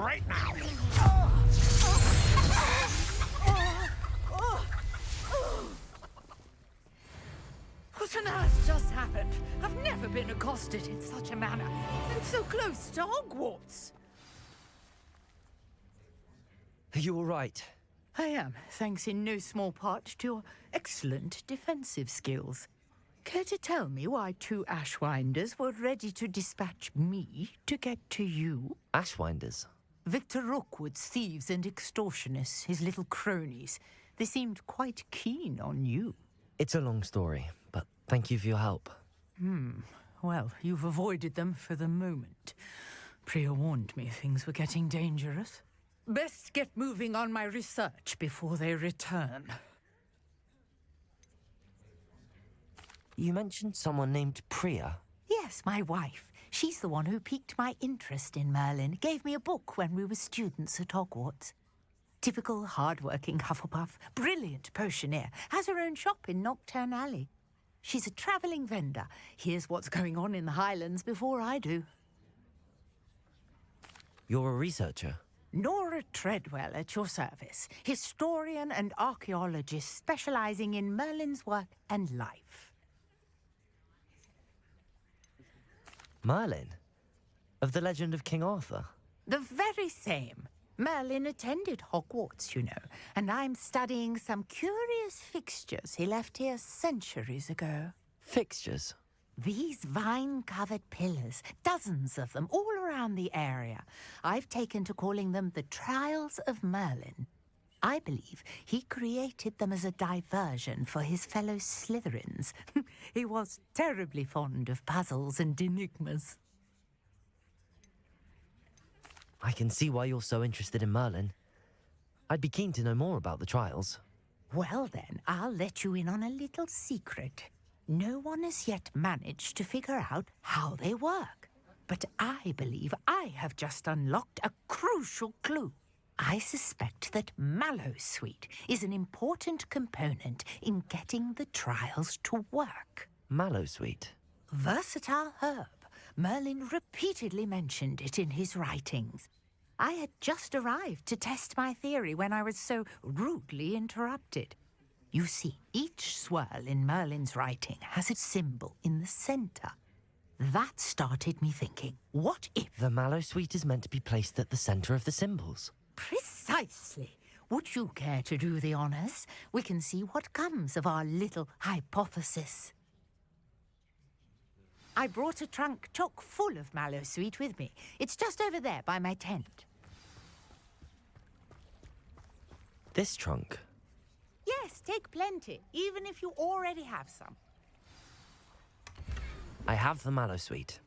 right now. What on earth just happened? I've never been accosted in such a manner, and so close to Hogwarts. Are you all right? I am, thanks in no small part to your excellent defensive skills. Care to tell me why 2 Ashwinders were ready to dispatch me to get to you? Ashwinders? Victor Rookwood's thieves and extortionists, his little cronies. They seemed quite keen on you. It's a long story, but thank you for your help. Well, you've avoided them for the moment. Priya warned me things were getting dangerous. Best get moving on my research before they return. You mentioned someone named Priya. Yes, my wife. She's the one who piqued my interest in Merlin. Gave me a book when we were students at Hogwarts. Typical hard-working Hufflepuff, brilliant potioneer, has her own shop in Nocturne Alley. She's a travelling vendor. Hears what's going on in the Highlands before I do. You're a researcher? Nora Treadwell at your service, historian and archaeologist specialising in Merlin's work and life. Merlin? Of the legend of King Arthur? The very same. Merlin attended Hogwarts, you know, and I'm studying some curious fixtures he left here centuries ago. Fixtures? These vine-covered pillars, dozens of them, all around the area. I've taken to calling them the Trials of Merlin. I believe he created them as a diversion for his fellow Slytherins. He was terribly fond of puzzles and enigmas. I can see why you're so interested in Merlin. I'd be keen to know more about the trials. Well then, I'll let you in on a little secret. No one has yet managed to figure out how they work. But I believe I have just unlocked a crucial clue. I suspect that Mallowsweet is an important component in getting the trials to work. Mallowsweet? Versatile herb. Merlin repeatedly mentioned it in his writings. I had just arrived to test my theory when I was so rudely interrupted. You see, each swirl in Merlin's writing has its symbol in the centre. That started me thinking, what if... The Mallowsweet is meant to be placed at the centre of the symbols. Precisely. Would you care to do the honours? We can see what comes of our little hypothesis. I brought a trunk chock full of Mallowsweet with me. It's just over there by my tent. This trunk? Yes, take plenty, even if you already have some. I have the Mallowsweet.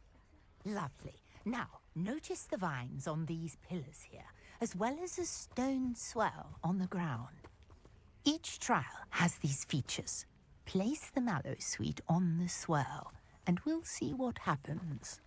Lovely. Now, notice the vines on these pillars here, as well as a stone swell on the ground. Each trial has these features. Place the Mallowsweet on the swirl, and we'll see what happens.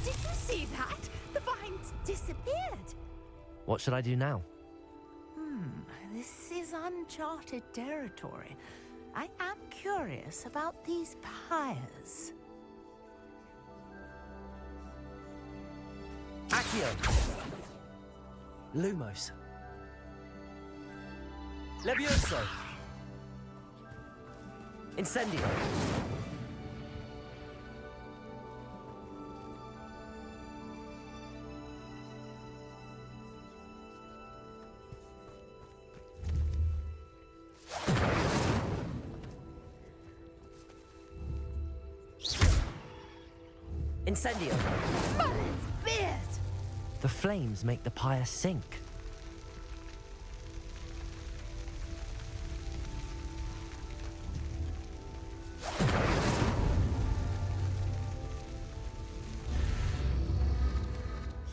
Did you see that? The vines disappeared. What should I do now? This is uncharted territory. I am curious about these pyres. Accio! Lumos. Levioso! Incendio! Incendio! Merlin's beard! The flames make the pyre sink.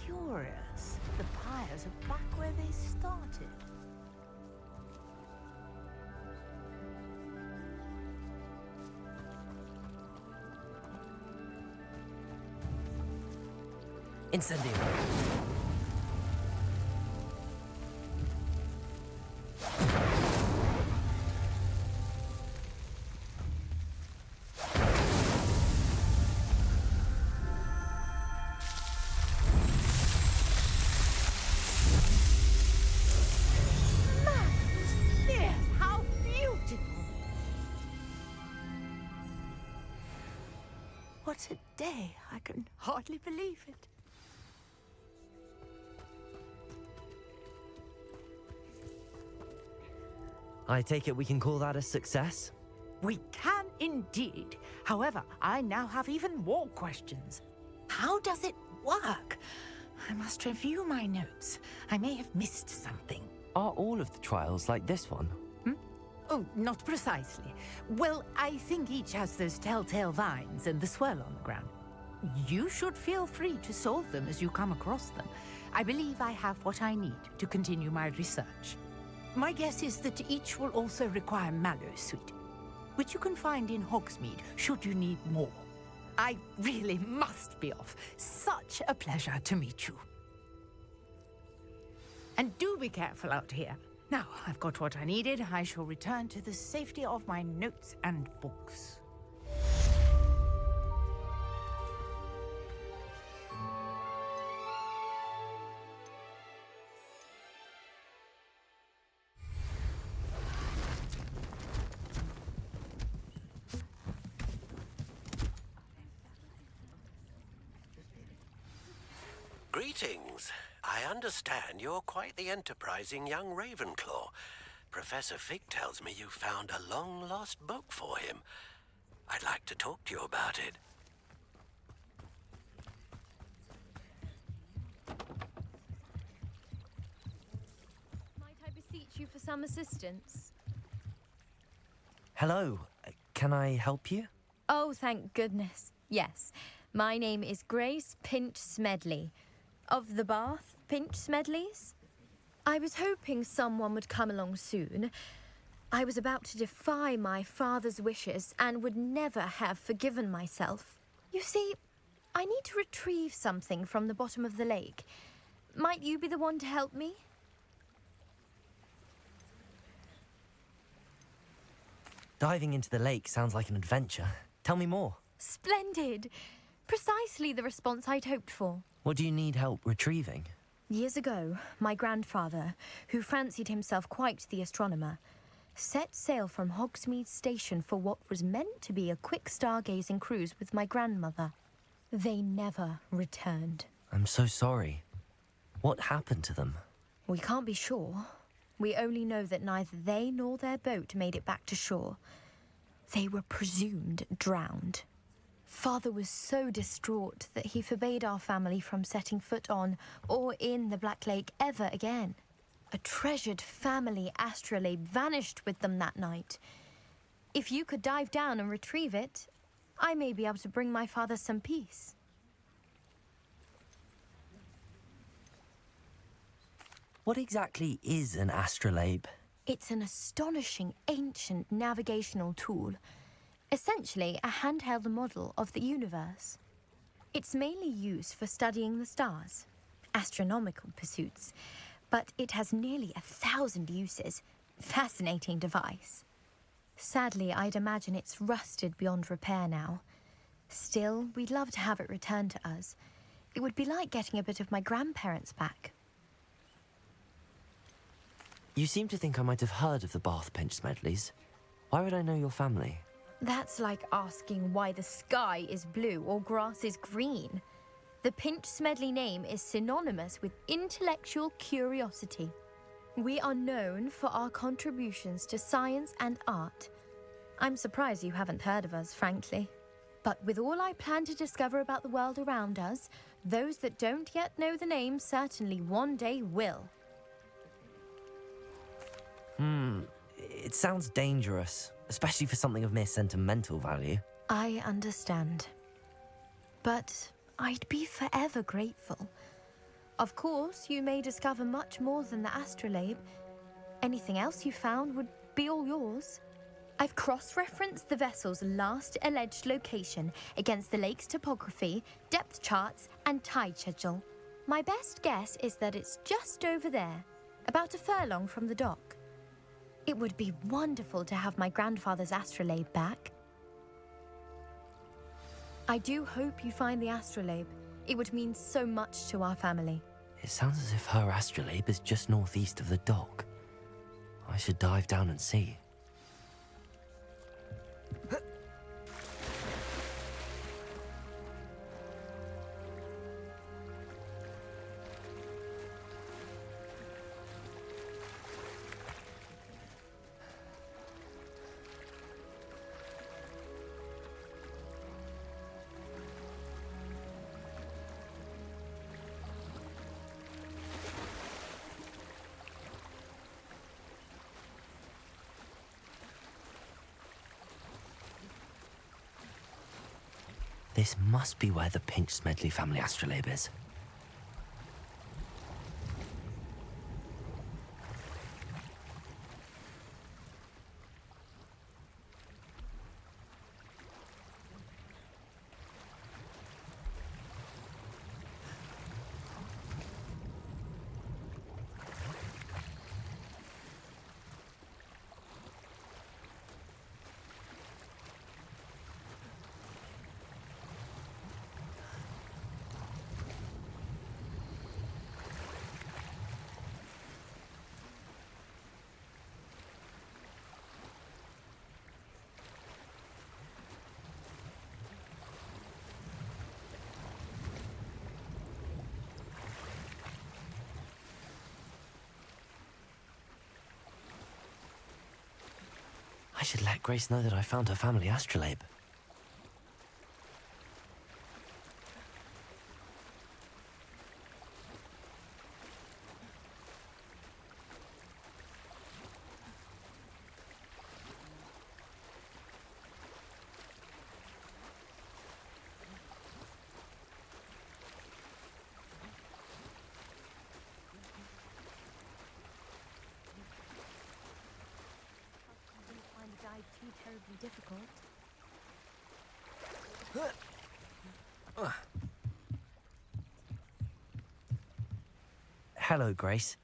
Curious. The pyres are back where they started. Incendio. Yes, how beautiful! What a day. I can hardly believe it. I take it we can call that a success? We can indeed. However, I now have even more questions. How does it work? I must review my notes. I may have missed something. Are all of the trials like this one? Oh, not precisely. Well, I think each has those telltale vines and the swirl on the ground. You should feel free to solve them as you come across them. I believe I have what I need to continue my research. My guess is that each will also require mallow sweet, which you can find in Hogsmeade should you need more. I really must be off. Such a pleasure to meet you. And do be careful out here. Now, I've got what I needed. I shall return to the safety of my notes and books. Greetings. I understand you're quite the enterprising young Ravenclaw. Professor Fig tells me you found a long-lost book for him. I'd like to talk to you about it. Might I beseech you for some assistance? Hello, can I help you? Oh, thank goodness. Yes, my name is Grace Pinch Smedley, of the Bath Pinch Smedleys. I was hoping someone would come along soon. I was about to defy my father's wishes and would never have forgiven myself. You see, I need to retrieve something from the bottom of the lake. Might you be the one to help me? Diving into the lake sounds like an adventure. Tell me more. Splendid! Precisely the response I'd hoped for. What do you need help retrieving? Years ago, my grandfather, who fancied himself quite the astronomer, set sail from Hogsmeade Station for what was meant to be a quick stargazing cruise with my grandmother. They never returned. I'm so sorry. What happened to them? We can't be sure. We only know that neither they nor their boat made it back to shore. They were presumed drowned. Father was so distraught that he forbade our family from setting foot on or in the Black Lake ever again. A treasured family astrolabe vanished with them that night. If you could dive down and retrieve it, I may be able to bring my father some peace. What exactly is an astrolabe? It's an astonishing ancient navigational tool. Essentially, a handheld model of the universe. It's mainly used for studying the stars, astronomical pursuits, but it has nearly 1,000 uses. Fascinating device. Sadly, I'd imagine it's rusted beyond repair now. Still, we'd love to have it returned to us. It would be like getting a bit of my grandparents back. You seem to think I might have heard of the Bath Pinch Smedleys. Why would I know your family? That's like asking why the sky is blue or grass is green. The Pinch Smedley name is synonymous with intellectual curiosity. We are known for our contributions to science and art. I'm surprised you haven't heard of us, frankly. But with all I plan to discover about the world around us, those that don't yet know the name certainly one day will. It sounds dangerous, especially for something of mere sentimental value. I understand. But I'd be forever grateful. Of course, you may discover much more than the astrolabe. Anything else you found would be all yours. I've cross-referenced the vessel's last alleged location against the lake's topography, depth charts, and tide schedule. My best guess is that it's just over there, about a furlong from the dock. It would be wonderful to have my grandfather's astrolabe back. I do hope you find the astrolabe. It would mean so much to our family. It sounds as if her astrolabe is just northeast of the dock. I should dive down and see. This must be where the Pinch Smedley family astrolabe is. I should let Grace know that I found her family astrolabe. Too terribly difficult. Hello, Grace.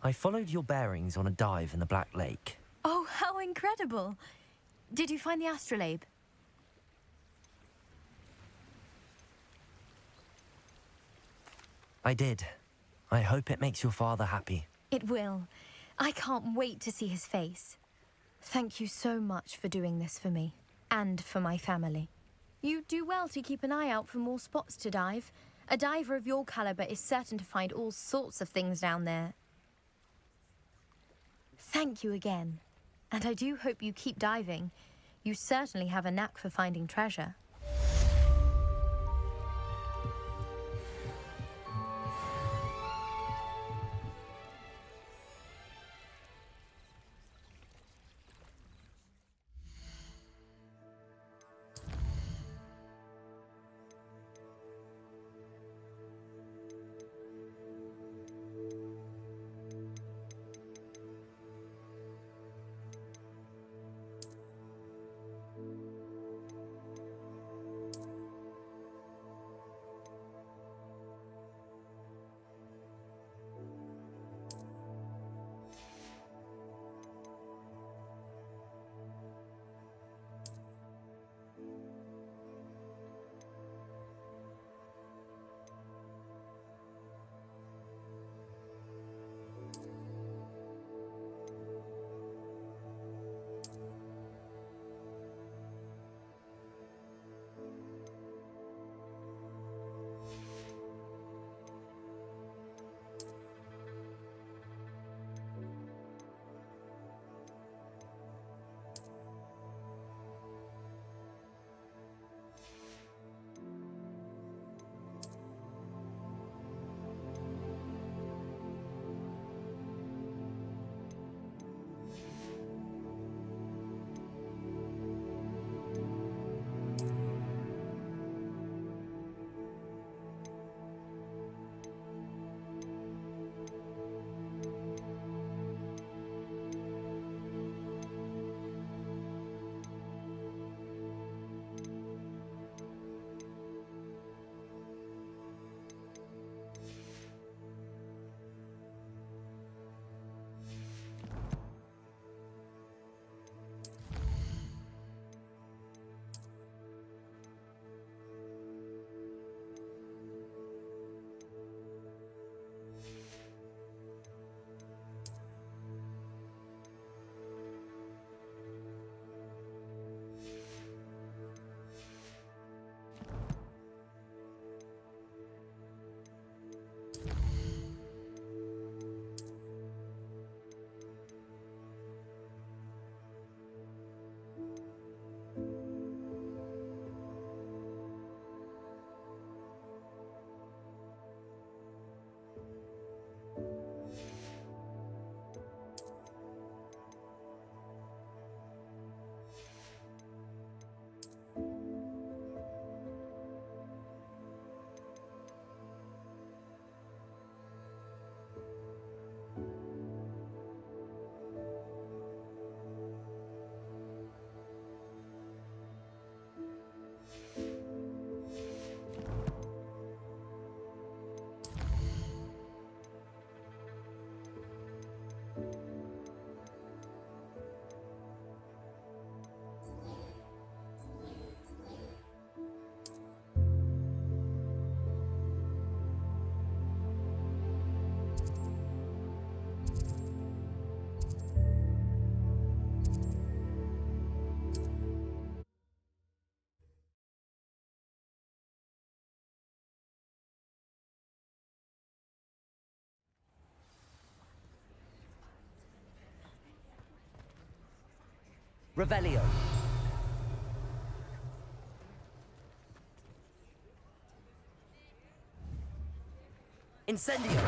I followed your bearings on a dive in the Black Lake. Oh, how incredible! Did you find the astrolabe? I did. I hope it makes your father happy. It will. I can't wait to see his face. Thank you so much for doing this for me, and for my family. You do well to keep an eye out for more spots to dive. A diver of your caliber is certain to find all sorts of things down there. Thank you again. And I do hope you keep diving. You certainly have a knack for finding treasure. Revelio. Incendio.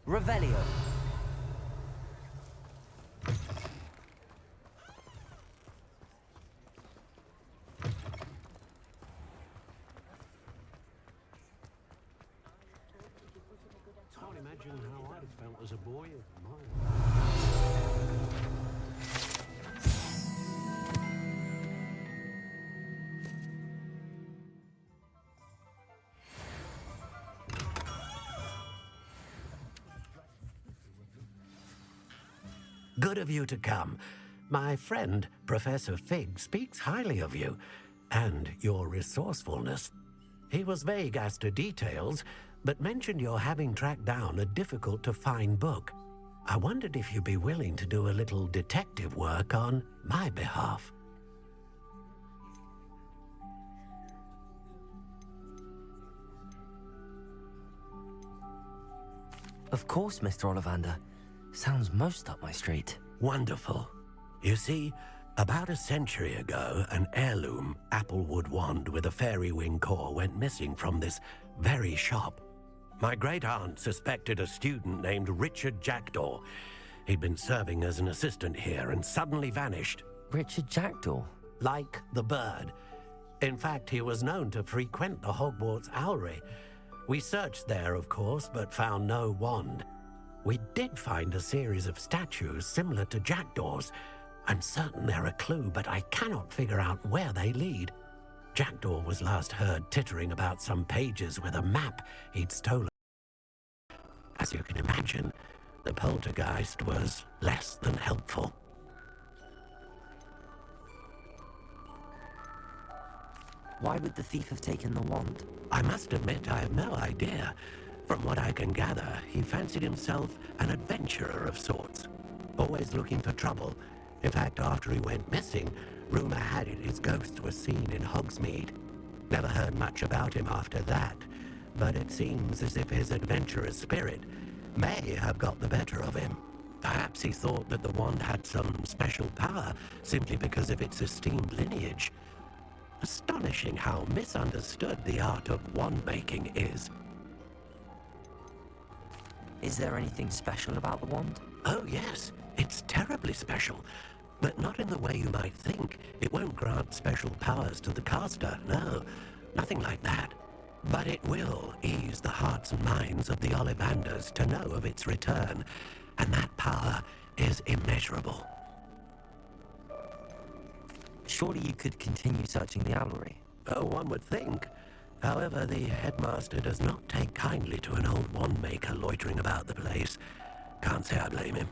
Revelio. Can't imagine how I'd felt as a boy at mine. Good of you to come. My friend, Professor Fig, speaks highly of you and your resourcefulness. He was vague as to details, but mentioned your having tracked down a difficult-to-find book. I wondered if you'd be willing to do a little detective work on my behalf. Of course, Mr. Ollivander. Sounds most up my street. Wonderful. You see, about a century ago, an heirloom applewood wand with a fairy wing core went missing from this very shop. My great-aunt suspected a student named Richard Jackdaw. He'd been serving as an assistant here and suddenly vanished. Richard Jackdaw? Like the bird. In fact, he was known to frequent the Hogwarts Owlery. We searched there, of course, but found no wand. We did find a series of statues similar to Jackdaw's. I'm certain they're a clue, but I cannot figure out where they lead. Jackdaw was last heard tittering about some pages with a map he'd stolen. As you can imagine, the poltergeist was less than helpful. Why would the thief have taken the wand? I must admit I have no idea. From what I can gather, he fancied himself an adventurer of sorts, always looking for trouble. In fact, after he went missing, rumor had it his ghost was seen in Hogsmeade. Never heard much about him after that, but it seems as if his adventurous spirit may have got the better of him. Perhaps he thought that the wand had some special power simply because of its esteemed lineage. Astonishing how misunderstood the art of wand-making is. Is there anything special about the wand? Oh yes, it's terribly special, but not in the way you might think. It won't grant special powers to the caster, no, nothing like that. But it will ease the hearts and minds of the Ollivanders to know of its return, and that power is immeasurable. Surely you could continue searching the owlery. Oh, one would think. However, the headmaster does not take kindly to an old wand-maker loitering about the place. Can't say I blame him.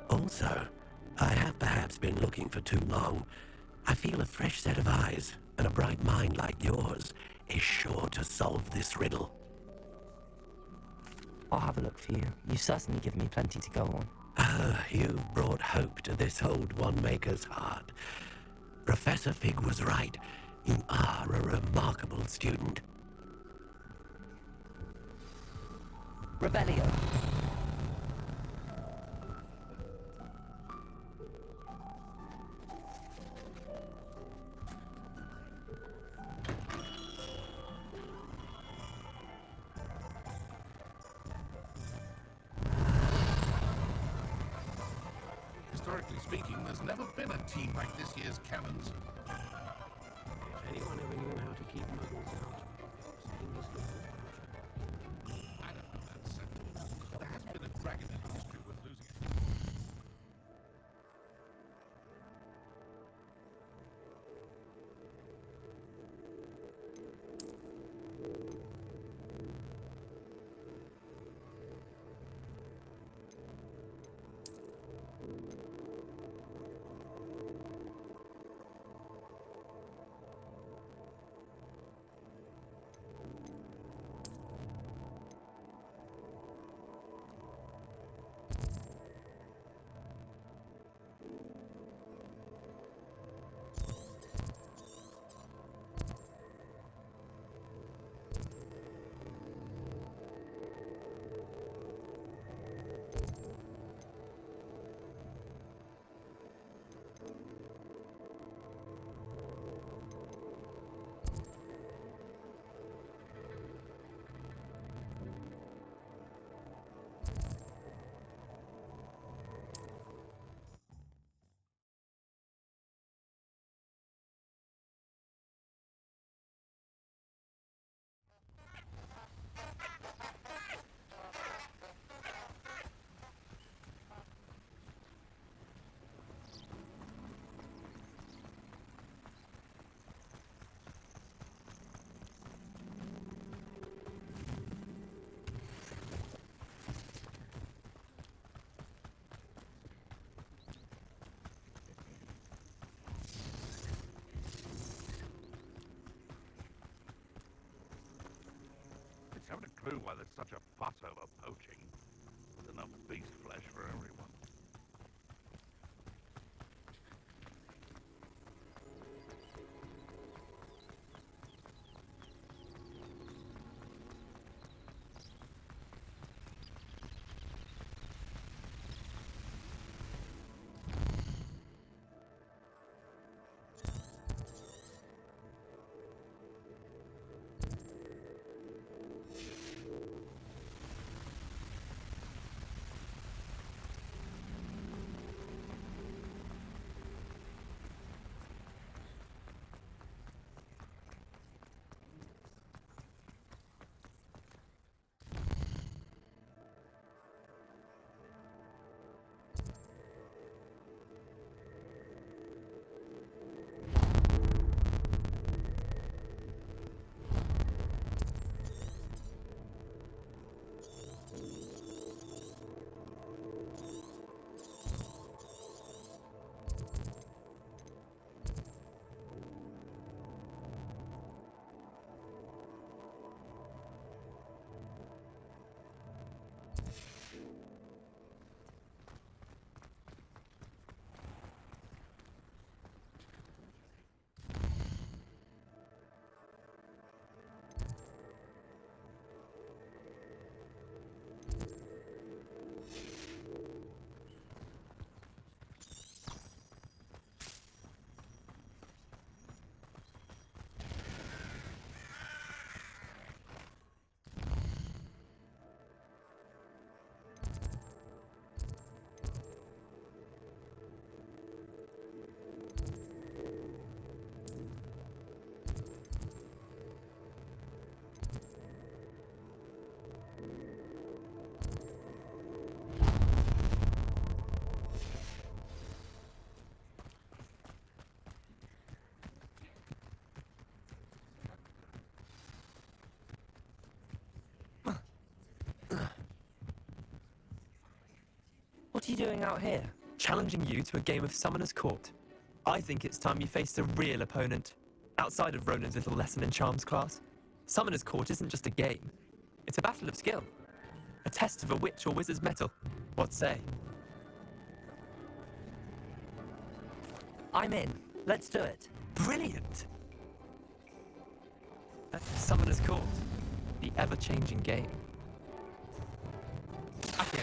Also, I have perhaps been looking for too long. I feel a fresh set of eyes, and a bright mind like yours is sure to solve this riddle. I'll have a look for you. You've certainly given me plenty to go on. You brought hope to this old wand-maker's heart. Professor Fig was right. You are a remarkable student. Revelio. Historically speaking, there's never been a team like this year's Cannons. If anyone ever knew how to keep muggles out, things look I don't know that sentence. There has been a dragon in history worth losing it. clue why there's such a fuss over poaching. There's enough beast flesh for everyone. What are you doing out here? Challenging you to a game of Summoner's Court. I think it's time you faced a real opponent, outside of Ronan's little lesson in charms class. Summoner's Court isn't just a game. It's a battle of skill. A test of a witch or wizard's mettle. What say? I'm in. Let's do it. Brilliant! Summoner's Court. The ever-changing game. Accio.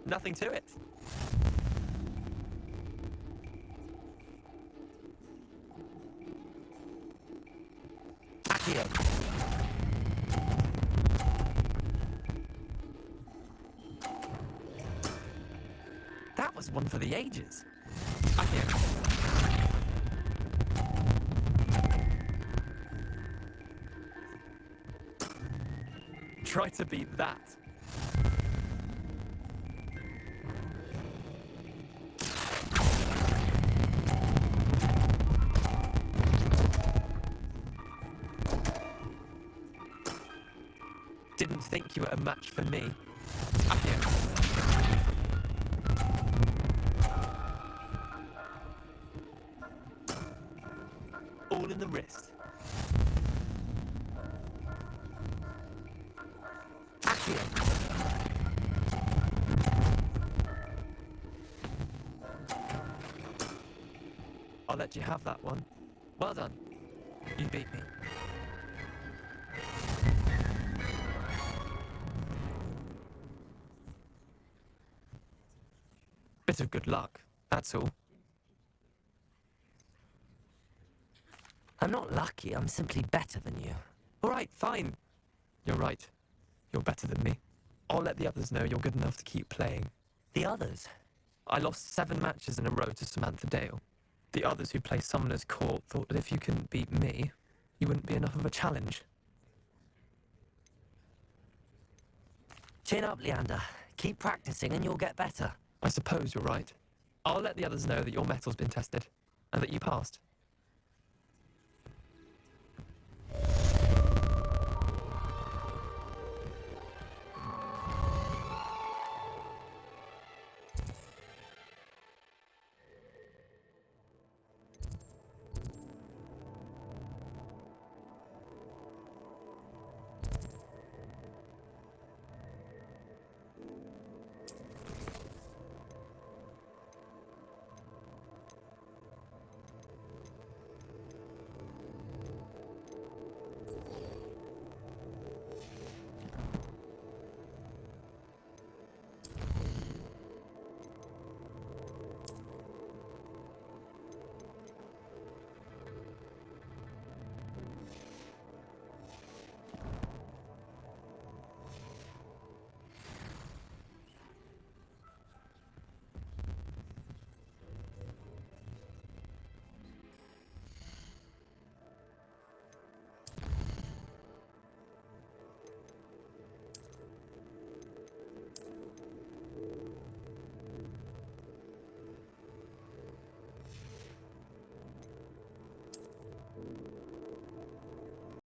Nothing to it. Accio. That was one for the ages. Accio. Try to beat that. Didn't think you were a match for me. All in the wrist. I'll let you have that one. Well done. You beat me. Bit of good luck, that's all. I'm not lucky, I'm simply better than you. All right, fine. You're right. You're better than me. I'll let the others know you're good enough to keep playing. The others? I lost 7 matches in a row to Samantha Dale. The others who play Summoner's Court thought that if you couldn't beat me, you wouldn't be enough of a challenge. Chin up, Leander. Keep practicing and you'll get better. I suppose you're right. I'll let the others know that your metal's been tested, and that you passed.